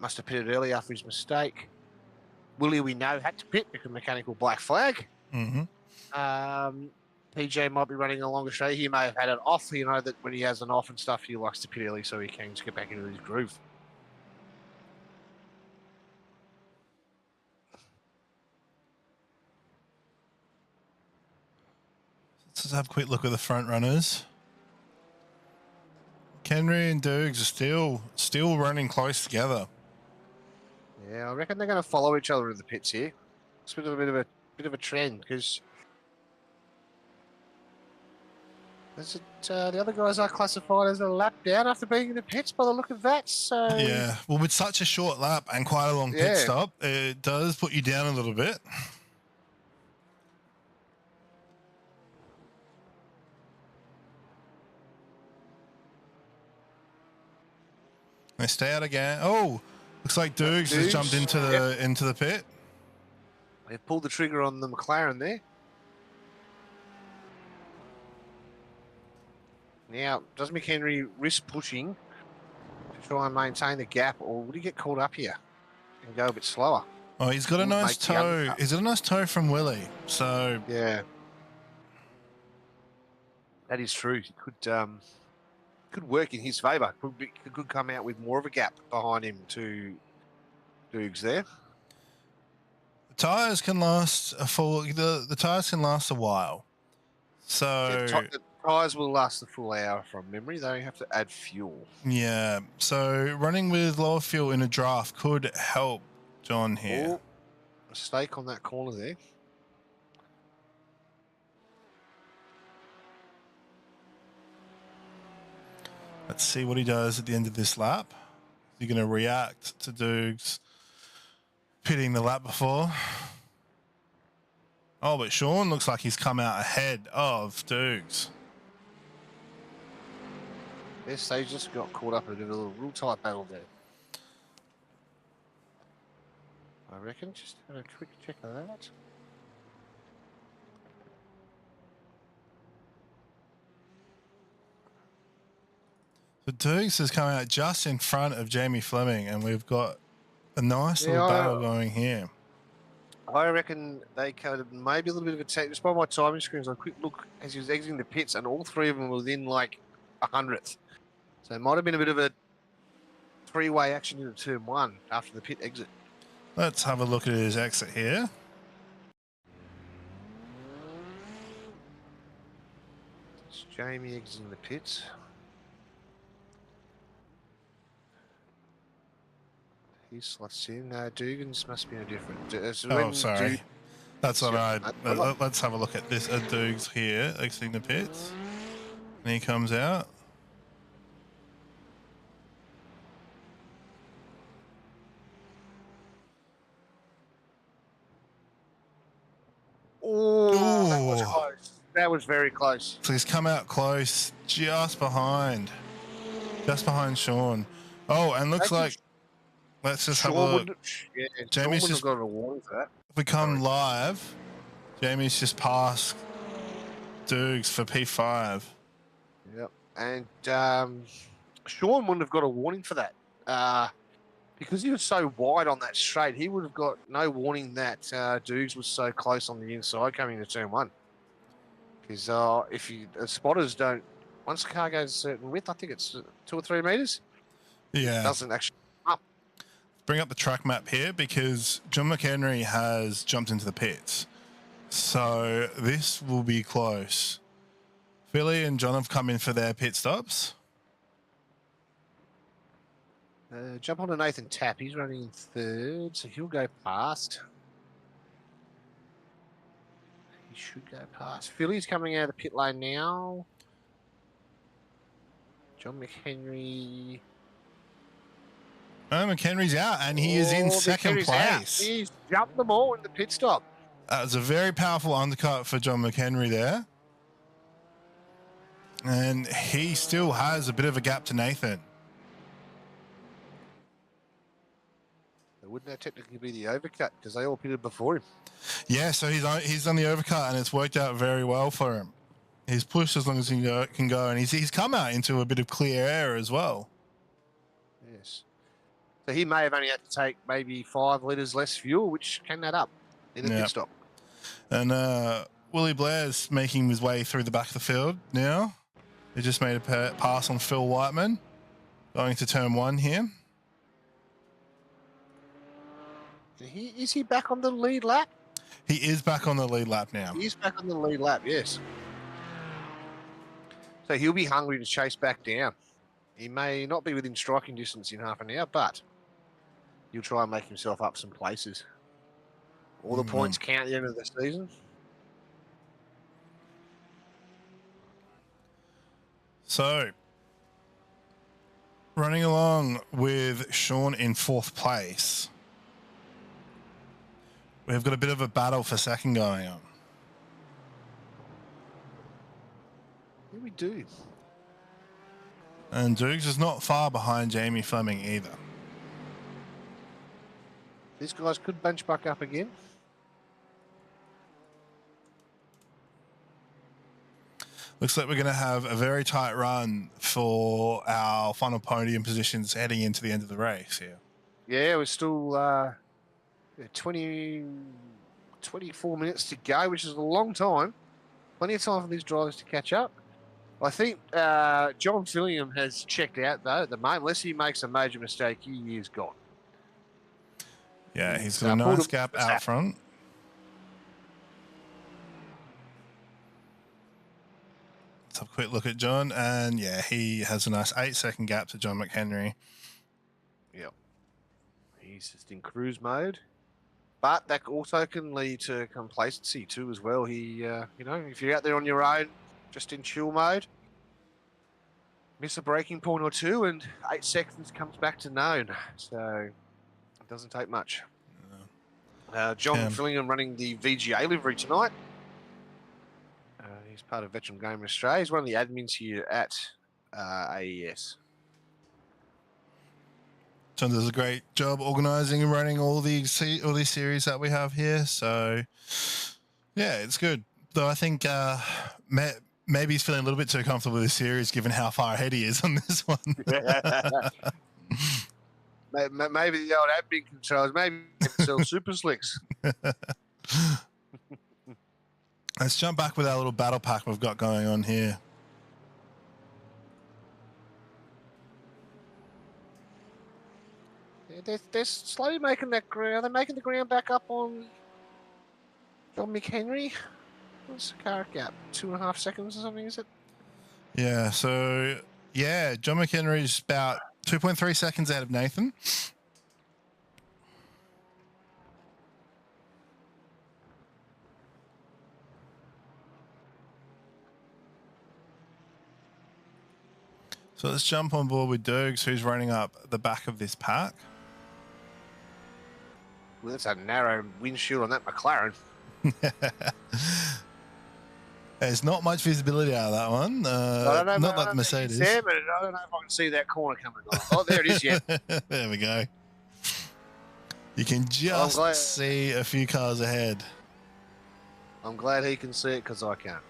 must have pitted early after his mistake. Willie, we know, had to pit because mechanical black flag. Mm-hmm. PJ might be running a longer straight. He may have had it off. You know that when he has an off and stuff, he likes to pit early so he can just get back into his groove. Let's just have a quick look at the front runners. Henry and Dukes are still running close together. Yeah, I reckon they're going to follow each other in the pits here. It's a bit of a trend because the other guys are classified as a lap down after being in the pits by the look of that. So yeah, well, with such a short lap and quite a long pit stop, it does put you down a little bit. They stay out again. Oh, looks like Dukes has jumped into the pit. They've pulled the trigger on the McLaren there. Now, does McHenry risk pushing to try and maintain the gap, or would he get caught up here and go a bit slower? Oh, he's got a nice toe. He's got a nice toe from Willie. So yeah, that is true. He could work in his favour. Could come out with more of a gap behind him to Dukes there. The tyres can last the tyres can last a while. So the tyres will last the full hour from memory. They have to add fuel. Yeah. So running with lower fuel in a draft could help John here. Mistake on that corner there. Let's see what he does at the end of this lap. Is he going to react to Dukes pitting the lap before? Oh, but Sean looks like he's come out ahead of Dukes. Yes, they just got caught up in a little real tight battle there. I reckon. Just have a quick check of that. So Dukes has come out just in front of Jamie Fleming, and we've got a nice little battle going here. I reckon they covered maybe a little bit of a take. Just by my timing screens, I quick look as he was exiting the pits, and all three of them were within like 100th. So it might have been a bit of a three-way action into turn one after the pit exit. Let's have a look at his exit here. It's Jamie exiting the pits. He slots in. Dugan's must be a different. So sorry. That's what let's have a look at this. Dugan's here exiting the pits. And he comes out. Oh, that was close. That was very close. So he's come out close, just behind Sean. Oh, and looks like, let's just have a look. Yeah, Jamie's just got a warning for that. If we come live, Jamie's just passed Dukes for P5. Yep, and Sean wouldn't have got a warning for that. Because he was so wide on that straight, he would have got no warning that Dukes was so close on the inside coming into turn one. Because the spotters don't, once the car goes a certain width, I think it's 2 or 3 meters. Yeah, it doesn't actually come up. Bring up the track map here because John McHenry has jumped into the pits, so this will be close. Philly and John have come in for their pit stops. Jump on to Nathan Tapp. He's running in third, so he'll go past. He should go past. Philly's coming out of the pit lane now. John McHenry. Oh, McHenry's out, and he is in second place. Out. He's jumped them all in the pit stop. That was a very powerful undercut for John McHenry there. And he still has a bit of a gap to Nathan. Wouldn't that technically be the overcut because they all pitted before him? Yeah, so he's done the overcut and it's worked out very well for him. He's pushed as long as he can go, and he's come out into a bit of clear air as well. Yes. So he may have only had to take maybe 5 litres less fuel, which can add up in the pit stop. And Willie Blair's making his way through the back of the field now. He just made a pass on Phil Whiteman, going to turn 1 here. Is he back on the lead lap? He is back on the lead lap now. He is back on the lead lap, yes. So he'll be hungry to chase back down. He may not be within striking distance in half an hour, but he'll try and make himself up some places. All the points count at the end of the season. So, running along with Sean in 4th place, we've got a bit of a battle for second going on. Yeah, we do. And Dukes is not far behind Jamie Fleming either. These guys could benchmark up again. Looks like we're going to have a very tight run for our final podium positions heading into the end of the race here. Yeah, we're still 24 minutes to go, which is a long time. Plenty of time for these drivers to catch up. I think John Fillingham has checked out, though, at the moment. Unless he makes a major mistake, he is gone. Yeah, he's got a nice gap out front. Let's have a quick look at John, and yeah, he has a nice 8-second gap to John McHenry. Yep. He's just in cruise mode. But that also can lead to complacency too as well. He, you know, if you're out there on your own, just in chill mode, miss a braking point or two, and 8 seconds comes back to known. So it doesn't take much. John Fillingham running the VGA livery tonight. He's part of Veteran Gamer Australia. He's one of the admins here at AES. John does a great job organising and running all these series that we have here. So, yeah, it's good. Though I think maybe he's feeling a little bit too comfortable with this series, given how far ahead he is on this one. Maybe the old admin controls. Maybe sell super slicks. Let's jump back with our little battle pack we've got going on here. They're slowly making that ground. They're making the ground back up on John McHenry. What's the car gap? 2.5 seconds or something, is it? Yeah, so, yeah, John McHenry is about 2.3 seconds out of Nathan. So let's jump on board with Dergs, who's running up the back of this pack. Well, that's a narrow windshield on that McLaren. There's not much visibility out of that one. Not like the Mercedes. There, but I don't know if I can see that corner coming on. Oh, there it is, yeah. There we go. You can just see a few cars ahead. I'm glad he can see it because I can't.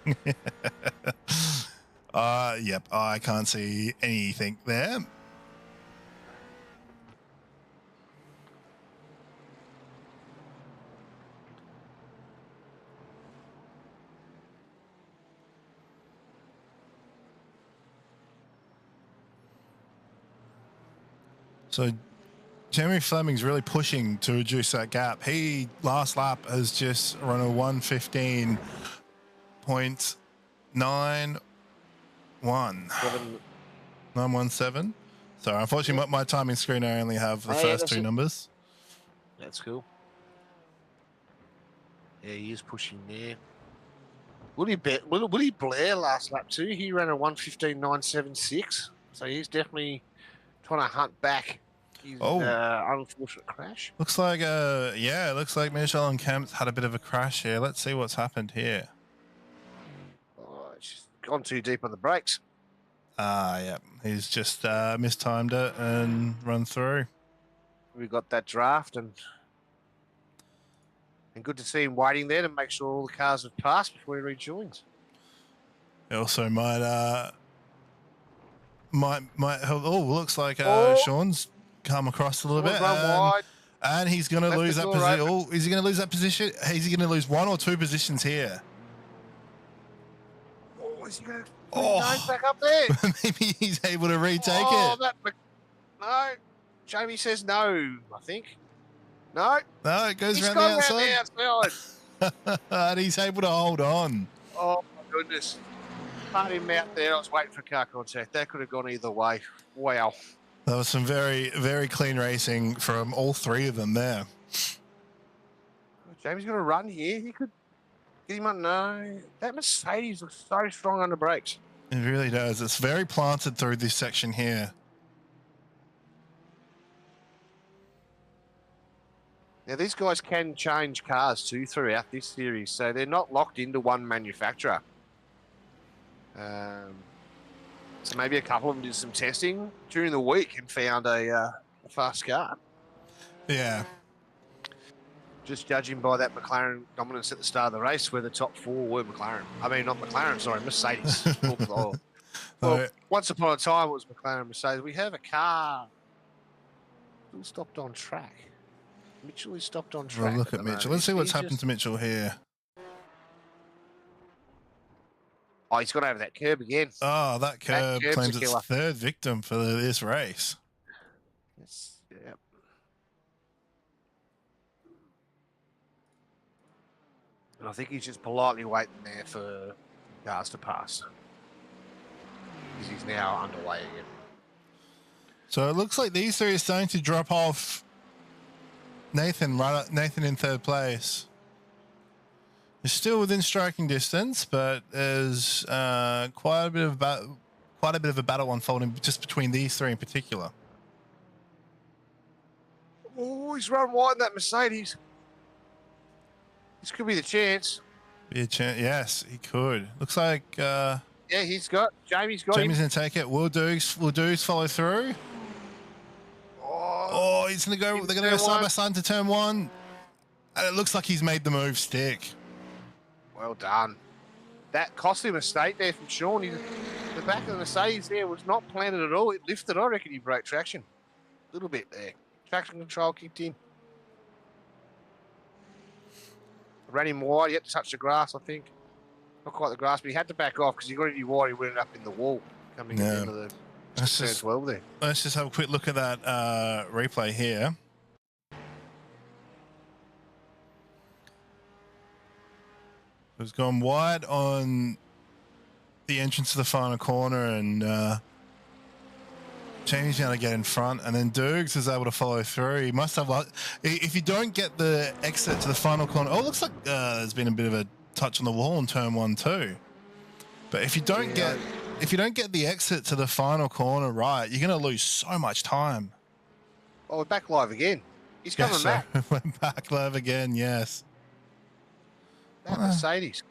Yep, I can't see anything there. So Jeremy Fleming's really pushing to reduce that gap. He, last lap, has just run a 1:15.91. 917. So unfortunately, my timing screen, I only have the first two numbers. That's cool. Yeah, he is pushing there. Willie Blair last lap too. He ran a 1:15.976. So he's definitely trying to hunt back his unfortunate crash. Looks like it looks like Michel and Kemp's had a bit of a crash here. Let's see what's happened here. Oh, it's just gone too deep on the brakes. Yeah. He's just mistimed it and run through. We got that draft and good to see him waiting there to make sure all the cars have passed before he rejoins. It also might help. Oh, looks like Sean's come across a little bit. Run wide. And he's going to Left lose the that door position. open. Oh, is he going to lose that position? Is he going to lose 1 or 2 positions here? Oh, is he going to put his nose back up there? Maybe he's able to retake Oh, it. no. Jamie says no, I think. No. No, it goes He's around gone the around outside. the outside. And he's able to hold on. Oh, my goodness. Part him out there. I was waiting for car contact. That could have gone either way. Wow. That was some very, very clean racing from all 3 of them there. Jamie's going to run here. He could get him on. No. That Mercedes looks so strong under brakes. It really does. It's very planted through this section here. Now, these guys can change cars too throughout this series, so they're not locked into one manufacturer. So maybe a couple of them did some testing during the week and found a fast car. Yeah. Just judging by that McLaren dominance at the start of the race, where the top 4 were McLaren. I mean, not McLaren, sorry, Mercedes. Well, once upon a time, it was McLaren and Mercedes. We have a car still stopped on track. Mitchell is stopped on track. Well, look at Mitchell. Let's see what's happened to Mitchell here. Oh, he's got over that curb again. Oh, that curb claims its 3rd victim for this race. Yes, yeah. And I think he's just politely waiting there for cars to pass. Because he's now underway again. So it looks like these 3 are starting to drop off. Nathan in 3rd place. He's still within striking distance, but there's quite a bit of a battle unfolding just between these 3 in particular. Oh, he's run wide in that Mercedes. This could be the chance. Be a chance. Yes, he could. Looks like. Yeah, Jamie's got Jamie's him. Gonna take it. Will Dukes follow through? Oh, he's gonna go. They're gonna go side by side into turn 1, and it looks like he's made the move stick. Well done. That costly mistake there from Sean. The back of the Mercedes there was not planted at all. It lifted. I reckon he broke traction. A little bit there. Traction control kicked in. Ran him wide. He had to touch the grass, I think. Not quite the grass, but he had to back off because he got any wide. He went up in the wall coming into the turn 12 there. Let's just have a quick look at that replay here. It's gone wide on the entrance to the final corner, and Jamie's going to get in front, and then Dukes is able to follow through. He must have, if you don't get the exit to the final corner, it looks like there's been a bit of a touch on the wall in turn 1 too. But if you don't get the exit to the final corner right, you're going to lose so much time. Oh, we're back live again. He's coming back. We're back live again, yes. That Mercedes.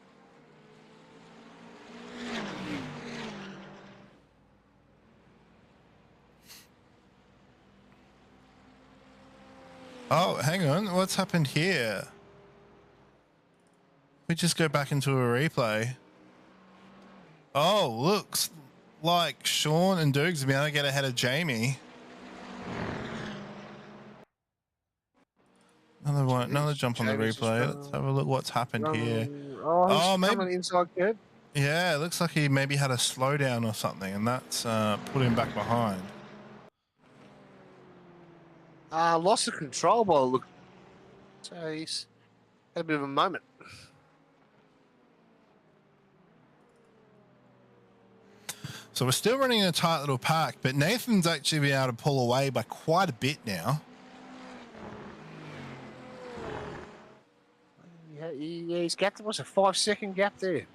Oh, hang on. What's happened here? We just go back into a replay. Oh, looks like Sean and Dukes have been able to get ahead of Jamie. Another jump on the replay. Let's have a look what's happened here. Oh, maybe inside curb. Yeah, it looks like he maybe had a slowdown or something, and that's put him back behind. Loss of control by the look. So he's had a bit of a moment. So we're still running in a tight little pack, but Nathan's actually been able to pull away by quite a bit now. Yeah, he's gapped. What's a 5-second gap there?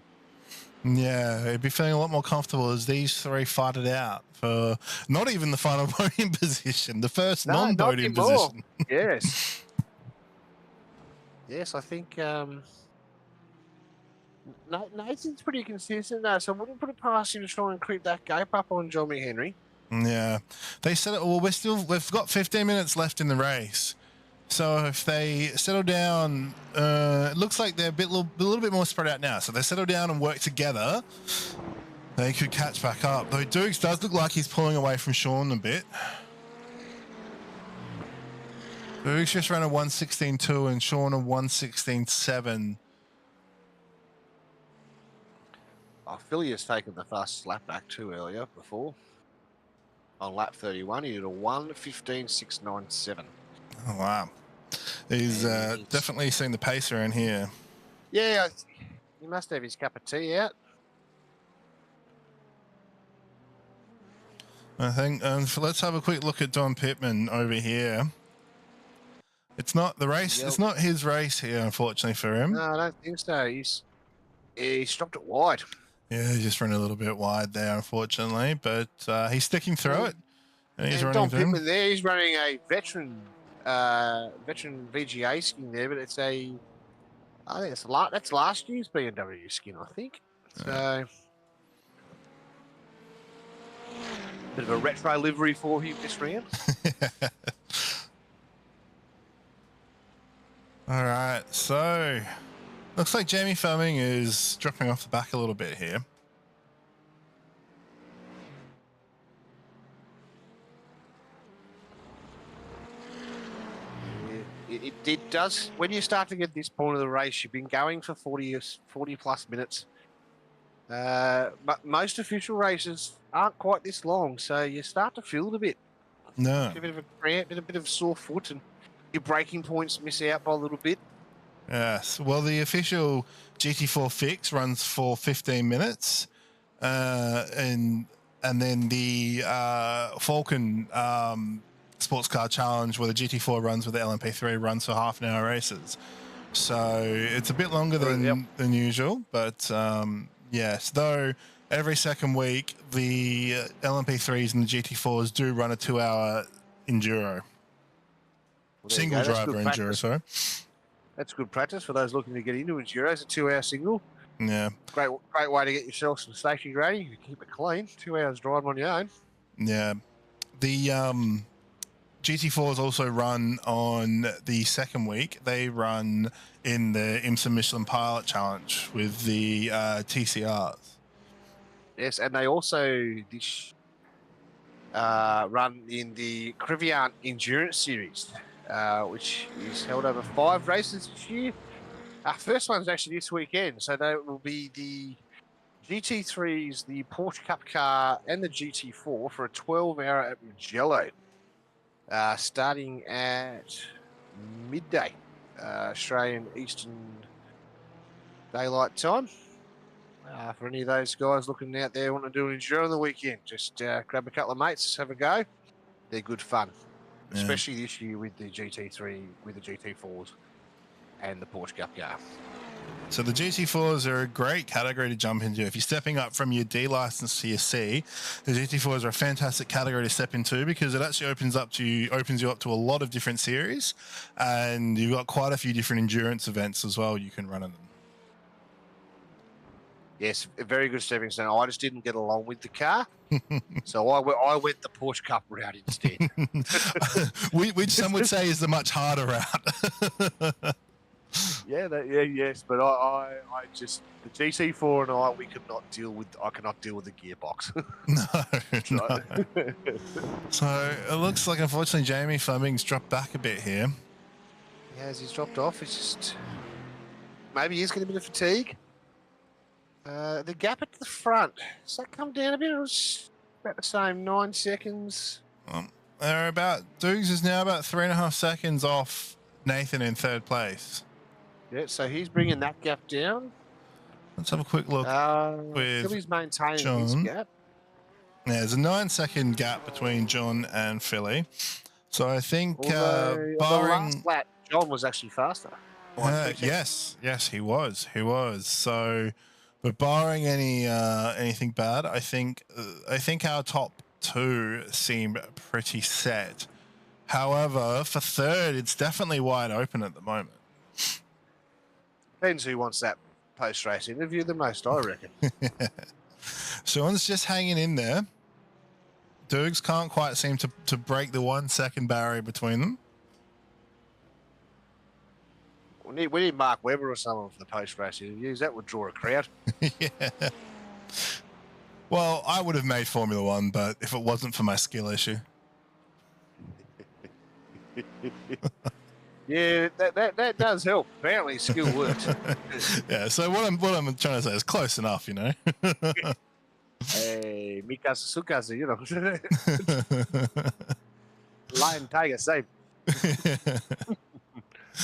Yeah, he'd be feeling a lot more comfortable as these 3 fight it out for not even the final podium position, the first non-podium position. Yes. Yes, I think Nathan's pretty consistent now, so I wouldn't put it past him to try and creep that gap up on John McHenry. Yeah, they said it. Well, we've got 15 minutes left in the race. So if they settle down, it looks like they're a little bit more spread out now. So they settle down and work together, they could catch back up. Though Dukes does look like he's pulling away from Sean a bit. Dukes just ran a 1:16.2 and Sean a 1:16.7. Philly has taken the fastest lap back too earlier before. On lap 31, he did a 1:15.697. Oh, wow. He's And definitely seen the pace around here. Yeah, he must have his cup of tea out. I think. Let's have a quick look at Don Pittman over here. It's not the race. It's not his race here, unfortunately for him. No, I don't think so. He's dropped it wide. Yeah, he just ran a little bit wide there, unfortunately, but he's sticking through it. And he's running Don through. Pittman there, he's running a veteran VGA skin there, but it's I think that's last year's BMW skin, I think. So bit of a retro livery for him this round. All right, so looks like Jamie Fleming is dropping off the back a little bit here. It does. When you start to get this point of the race, you've been going for 40 plus minutes. But most official races aren't quite this long, so you start to feel it a bit. No. A bit of a cramp, a bit of a sore foot, and your braking points miss out by a little bit. Yes. Well, the official GT4 fix runs for 15 minutes, and then the Falcon Sports Car Challenge, where the GT4 runs with the LMP3, runs for half an hour races. So it's a bit longer than usual, but yes, though every second week the LMP3s and the GT4s do run a 2-hour enduro. Single driver enduro, sorry. That's good practice for those looking to get into enduros. A 2-hour single. Yeah. Great way to get yourself some safety rating. You keep it clean. 2 hours driving on your own. Yeah. The GT4s also run on the second week. They run in the IMSA Michelin Pilot Challenge with the TCRs. Yes, and they also run in the Criviant Endurance Series, which is held over 5 races this year. First one's actually this weekend, so that will be the GT3s, the Porsche Cup Car, and the GT4 for a 12-hour at Mugello, starting at midday, Australian Eastern Daylight Time. For any of those guys looking out there wanting to do an enduro on the weekend, just grab a couple of mates, have a go. They're good fun, especially this year with the GT3, with the GT4s, and the Porsche Cup Car. So the GT4s are a great category to jump into. If you're stepping up from your D license to your C, the GT4s are a fantastic category to step into because it actually opens you up to a lot of different series, and you've got quite a few different endurance events as well you can run in them. Yes, a very good stepping stone. I just didn't get along with the car, so I went the Porsche Cup route instead. Which some would say is the much harder route. Yes, but I just, the GT4 and I cannot deal with the gearbox. No. So it looks like, unfortunately, Jamie Fleming's dropped back a bit here. Yeah, he's dropped off. It's just, maybe he's getting a bit of fatigue. The gap at the front, does that come down a bit? It was about the same, 9 seconds. Dukes is now about 3.5 seconds off Nathan in third place. Yeah, so he's bringing that gap down. Let's have a quick look with Philly's maintaining John. his gap. Yeah, there's a 9-second gap between John and Philly. So I think barring... the last lap, John was actually faster. Yes, he was. So, but barring anything bad, I think our top 2 seem pretty set. However, for third, it's definitely wide open at the moment. Depends who wants that post-race interview the most, I reckon. Sean's just hanging in there. Dukes can't quite seem to break the 1 second barrier between them. We need Mark Webber or someone for the post-race interviews. That would draw a crowd. Yeah. Well, I would have made Formula One, but if it wasn't for my skill issue. Yeah, that does help. Apparently, skill works. Yeah. So what I'm trying to say is close enough, you know. Hey, Mikasa Sukasa, you know. Lion, tiger, same.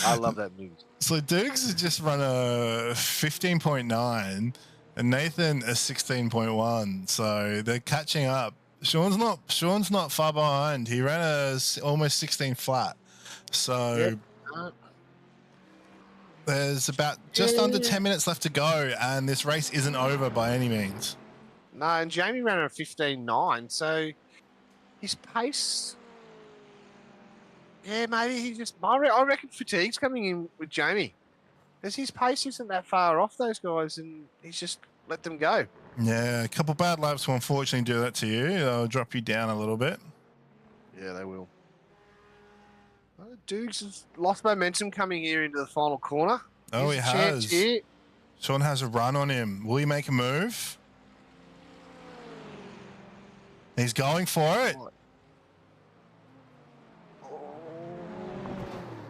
I love that movie. So Dukes has just run a 15.9 and Nathan a 16.1. So they're catching up. Sean's not far behind. He ran almost 16 flat. So Yep. there's about just under 10 minutes left to go, and this race isn't over by any means. No, and Jamie ran a 15.9, so his pace. Yeah, maybe he just. I reckon fatigue's coming in with Jamie, because his pace isn't that far off those guys, and he's just let them go. Yeah, a couple bad laps will unfortunately do that to you. They'll drop you down a little bit. Yeah, they will. Dukes has lost momentum coming here into the final corner. Oh, Here's he a chance has. here. Sean has a run on him. Will he make a move? He's going for it.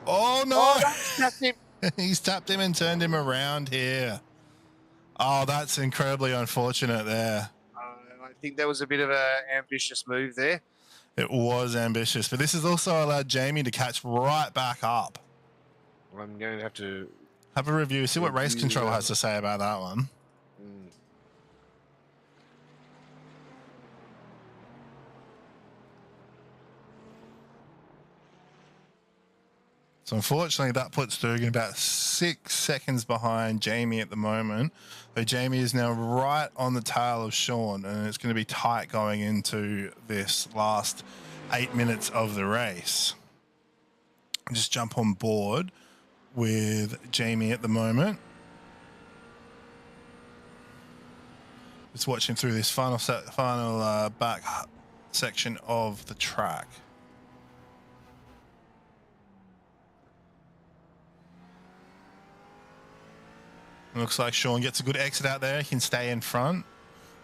Oh, no. Oh, that's tapped him. He's tapped him and turned him around here. Oh, that's incredibly unfortunate there. I think that was a bit of an ambitious move there. It was ambitious, but this has also allowed Jamie to catch right back up. I'm going to have to have a review, see what race control has to say about that one. So unfortunately, that puts Dugan about 6 seconds behind Jamie at the moment. So Jamie is now right on the tail of Sean, and it's going to be tight going into this last 8 minutes of the race. I'll just jump on board with Jamie at the moment. Just watching through this final back section of the track. Looks like Sean gets a good exit out there. He can stay in front.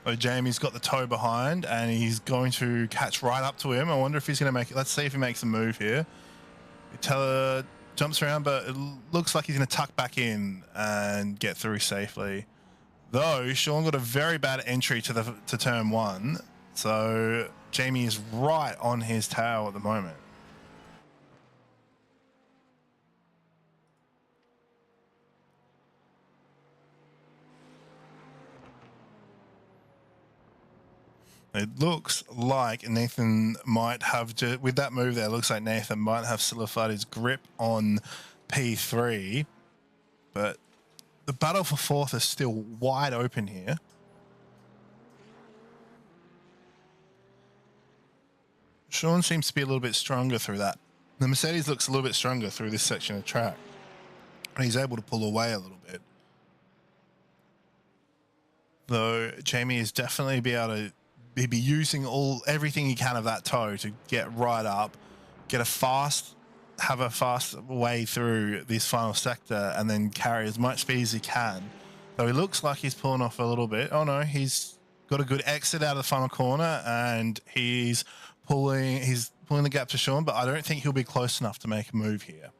So Jamie's got the toe behind, and he's going to catch right up to him. I wonder if he's going to make it. Let's see if he makes a move here. Teller jumps around, but it looks like he's going to tuck back in and get through safely. Though Sean got a very bad entry to turn one, so Jamie is right on his tail at the moment. It looks like Nathan might have, with that move there, it looks like Nathan might have solidified his grip on P3, but the battle for fourth is still wide open here. Sean seems to be a little bit stronger through that. The Mercedes looks a little bit stronger through this section of track, and he's able to pull away a little bit. Though Jamie is definitely be able to be using everything he can of that toe to get right up, have a fast way through this final sector, and then carry as much speed as he can. So he looks like he's pulling off a little bit. Oh no, he's got a good exit out of the final corner, and he's pulling the gap to Sean, but I don't think he'll be close enough to make a move here.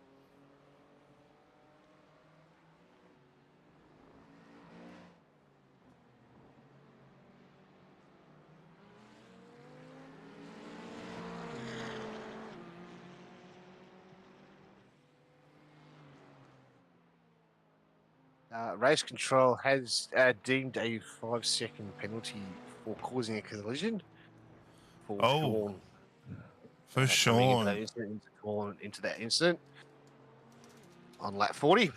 Race control has deemed a 5-second penalty for causing a collision. For Sean. Into that incident on lap 40,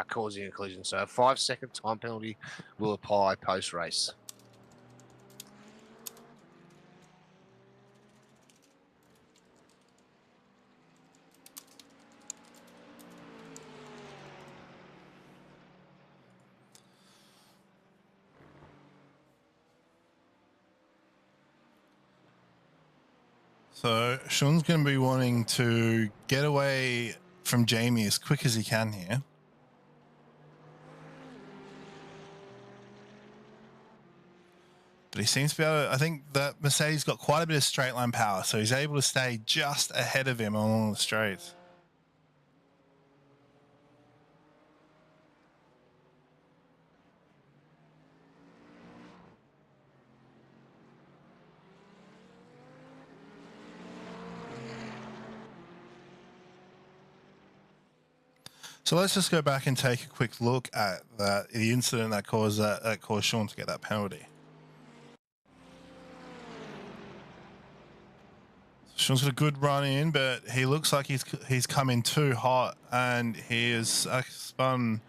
causing a collision. So a 5-second time penalty will apply post-race. So Sean's going to be wanting to get away from Jamie as quick as he can here. But he seems to be able to, I think that Mercedes got quite a bit of straight line power, so he's able to stay just ahead of him along the straights. So let's just go back and take a quick look at the incident that caused Sean to get that penalty. Sean's got a good run in, but he looks like he's come in too hot, and he has spun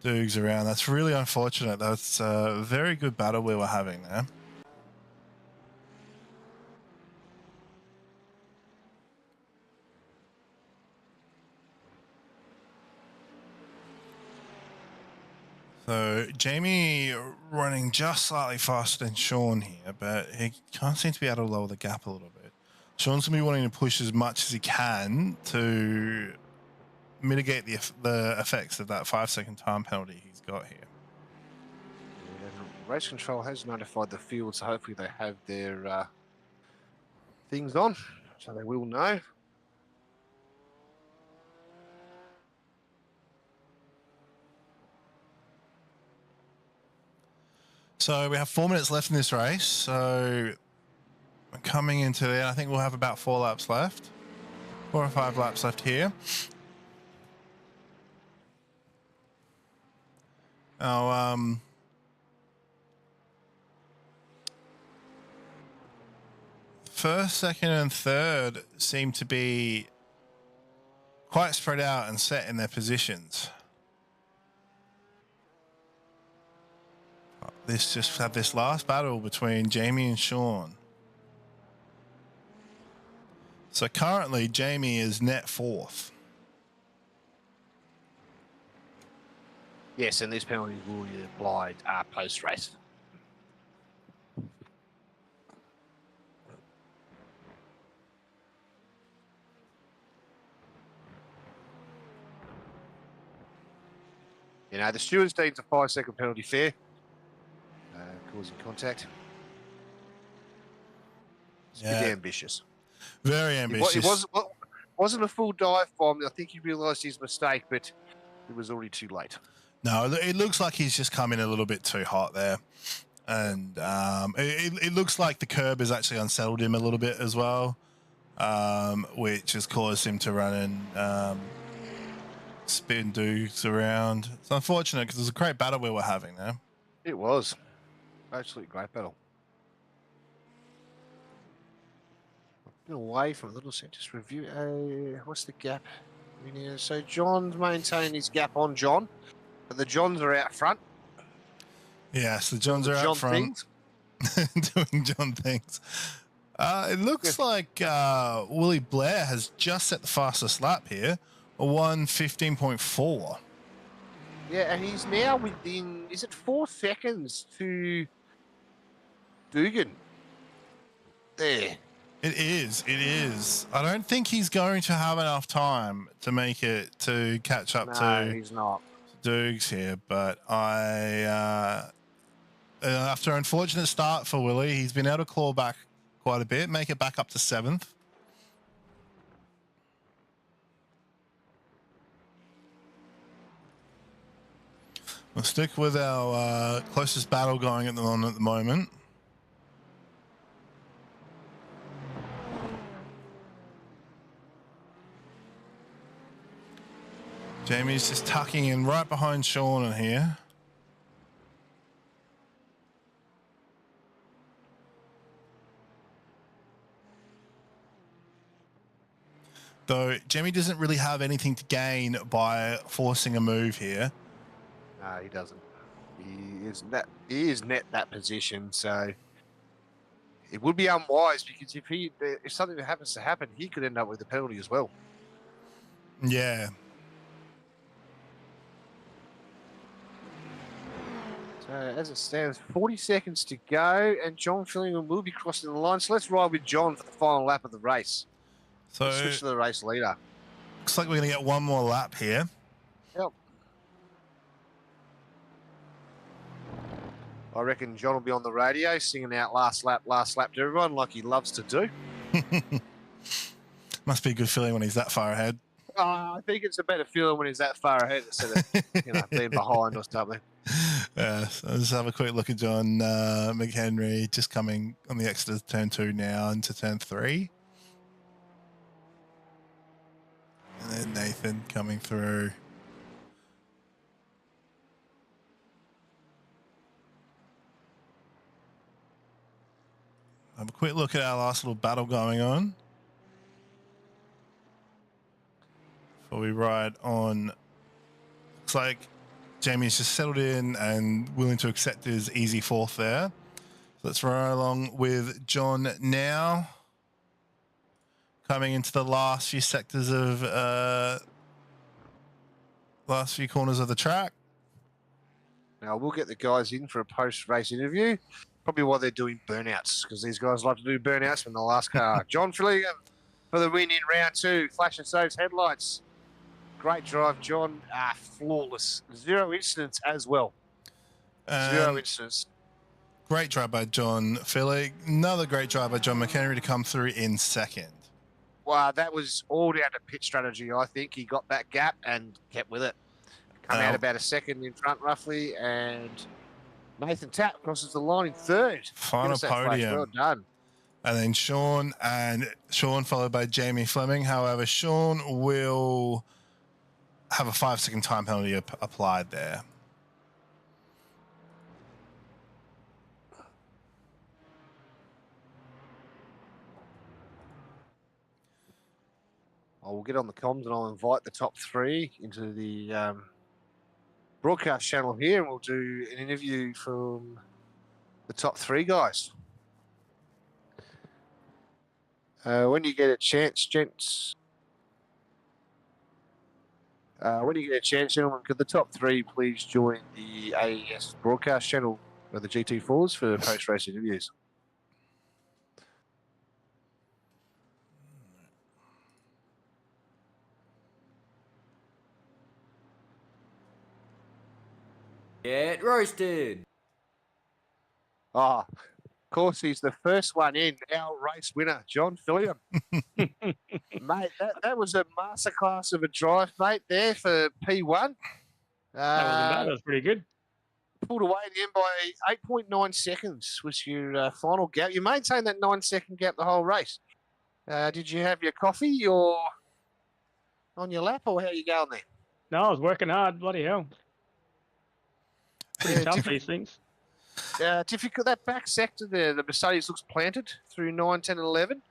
Dukes around. That's really unfortunate. That's a very good battle we were having there. So Jamie running just slightly faster than Sean here, but he can't seem to be able to lower the gap a little bit. Sean's going to be wanting to push as much as he can to mitigate the effects of that 5-second time penalty he's got here. Yeah, race control has notified the field, so hopefully they have their things on, so they will know. So we have 4 minutes left in this race. So we're coming into it. I think we'll have about 4 laps left. 4 or 5 laps left here. Now, first, second, and third seem to be quite spread out and set in their positions. Let's just have this last battle between Jamie and Sean. So currently, Jamie is net 4th. Yes, and this penalty will be applied post-race. You know, the stewards deemed a 5-second penalty fair, causing contact. It's a bit ambitious. Very ambitious. It wasn't a full dive bomb. I think he realised his mistake, but it was already too late. No, it looks like he's just come in a little bit too hot there. And it looks like the curb has actually unsettled him a little bit as well, which has caused him to run and spin Dukes around. It's unfortunate because it was a great battle we were having there. It was. Absolutely great battle. I've been away from a little set. Just review. What's the gap? So John's maintaining his gap on John, but the Johns are out front. Yes, the Johns are out front doing John things. It looks like Willie Blair has just set the fastest lap here, a 1:15.4. Yeah, and he's now within, is it 4 seconds to Dugan? There. It is. I don't think he's going to have enough time to make it to catch up to he's not. Dukes here, but after an unfortunate start for Willie, he's been able to claw back quite a bit, make it back up to 7th. We'll stick with our closest battle going at the moment. Jamie's just tucking in right behind Sean in here. Though Jamie doesn't really have anything to gain by forcing a move here. No, he doesn't. He is net that position, so it would be unwise because if something happens to happen, he could end up with a penalty as well. Yeah. So as it stands, 40 seconds to go, and John Fillingham will be crossing the line. So let's ride with John for the final lap of the race. So let's switch to the race leader. Looks like we're going to get one more lap here. Yep. I reckon John will be on the radio singing out last lap to everyone like he loves to do. Must be a good feeling when he's that far ahead. I think it's a better feeling when he's that far ahead instead of being behind or something. Yeah, so let's have a quick look at John McHenry just coming on the exit of turn 2 now into turn 3. And then Nathan coming through. quick look at our last little battle going on before we ride on. Looks like Jamie's just settled in and willing to accept his easy fourth there. Let's ride along with John now. Coming into the last few sectors of last few corners of the track. Now, we'll get the guys in for a post-race interview, probably while they're doing burnouts, because these guys like to do burnouts from the last car. John Filligan for the win in round 2, flashing those headlights. Great drive, John. Flawless. 0 incidents as well. 0 incidents. Great drive by John Fillig. Another great drive by John McHenry to come through in second. Well, that was all down to pit strategy, I think. He got that gap and kept with it. Come out about a second in front, roughly, and Nathan Tapp crosses the line in third. Final podium. Well done. And then Sean followed by Jamie Fleming. However, Sean will have a 5-second time penalty applied there. I will get on the comms and I'll invite the top 3 into the broadcast channel here, and we'll do an interview from the top 3 guys. When you get a chance, gents. When you get a chance, gentlemen, could the top 3 please join the AES broadcast channel of the GT4s for post-race interviews? Get roasted. Of course, he's the first one in, our race winner, John Fillion. Mate, that was a masterclass of a drive, mate, there for P1. That was pretty good. Pulled away in the end by 8.9 seconds was your final gap. You maintained that 9-second gap the whole race. Did you have your coffee or on your lap, or how you going there? No, I was working hard. Bloody hell. Pretty tough, these things. Difficult, that back sector there, the Mercedes looks planted through 9, 10, and 11.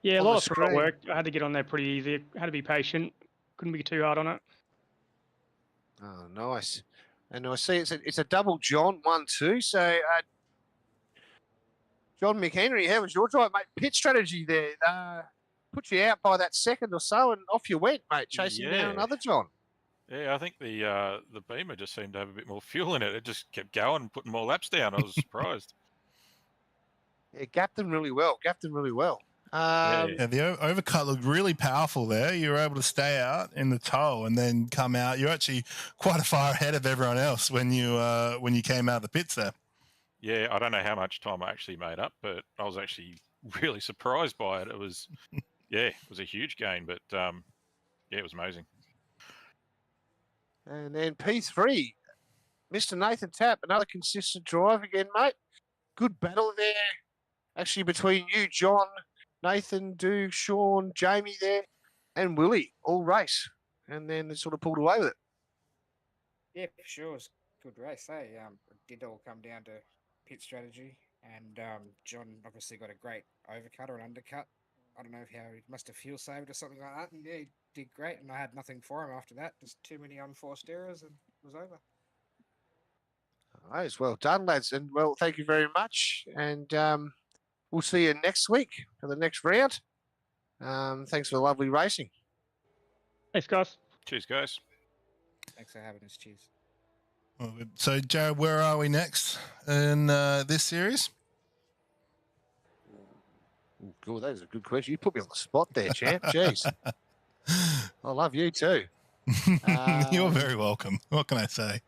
Yeah, a lot of throttle work. I had to get on there pretty easy. I had to be patient. Couldn't be too hard on it. Oh, nice. And I see it's a double John, 1-2. So, John McHenry, how was your drive, mate? Pit strategy there. Put you out by that second or so, and off you went, mate, chasing down another John. Yeah, I think the Beamer just seemed to have a bit more fuel in it. It just kept going and putting more laps down. I was surprised. Yeah, gapped them really well. Yeah, the overcut looked really powerful there. You were able to stay out in the toe and then come out. You're actually quite far ahead of everyone else when you came out of the pits there. Yeah, I don't know how much time I actually made up, but I was actually really surprised by it. It was, it was a huge gain, but it was amazing. And then P3, Mr. Nathan Tapp, another consistent drive again, mate. Good battle there, actually, between you, John, Nathan, Duke, Sean, Jamie there, and Willie, all race. And then they sort of pulled away with it. Yeah, for sure. It's a good race, eh? It did all come down to pit strategy. And John obviously got a great overcut or an undercut. I don't know how he must have fuel saved or something like that. And yeah, he did great. And I had nothing for him after that. Just too many unforced errors and it was over. All right, well done, lads. And well, thank you very much. And we'll see you next week for the next round. Thanks for the lovely racing. Thanks, guys. Cheers, guys. Thanks for having us. Cheers. So, Jared, where are we next in this series? Ooh, cool, that is a good question. You put me on the spot there, champ. Jeez. I love you too. You're very welcome. What can I say?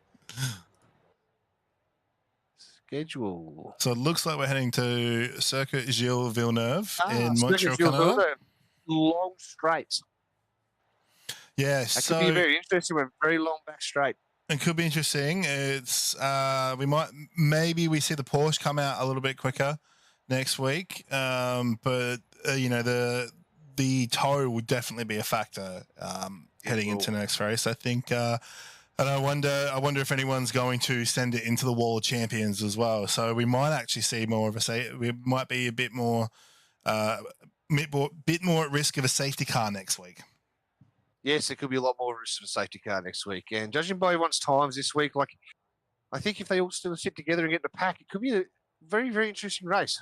Schedule. So it looks like we're heading to Circuit Gilles Villeneuve in Montreal, Canada. Villeneuve. Long straight. Yeah, that so could be very interesting. We're very long back straight. It could be interesting. It's maybe we see the Porsche come out a little bit quicker next week, but you know the tow will definitely be a factor heading into the next race. I think And I wonder if anyone's going to send it into the Wall of Champions as well. So we might actually see more of we might be a bit more at risk of a safety car next week. Yes, there could be a lot more risk of a safety car next week. And judging by everyone's times this week, like I think if they all still sit together and get the pack, it could be a very, very interesting race.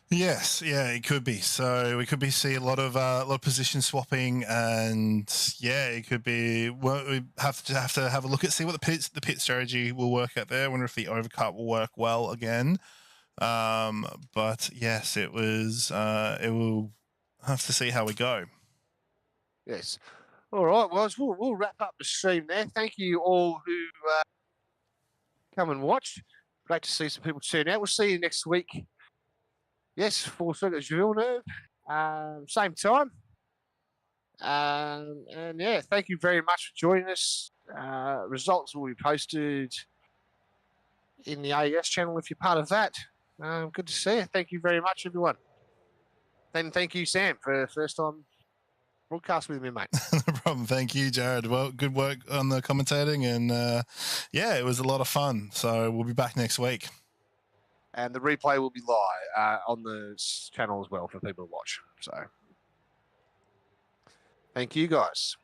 Yes, yeah, it could be. So we could see a lot of position swapping, and yeah, it could be. Well, we have to have a look at see what the pit strategy will work out there. I wonder if the overcut will work well again. But yes, it was. It will have to see how we go. Yes. All right, well, we'll wrap up the stream there. Thank you all who come and watched. Great to see some people turn out. We'll see you next week. Yes, 4 circuits Villeneuve, same time. And yeah, thank you very much for joining us. Results will be posted in the AES channel if you're part of that. Good to see you. Thank you very much, everyone. Then thank you, Sam, for the first time broadcast with me, mate. No problem. Thank you, Jared. Well, good work on the commentating, and yeah, it was a lot of fun. So we'll be back next week. And the replay will be live on the channel as well for people to watch. So thank you, guys.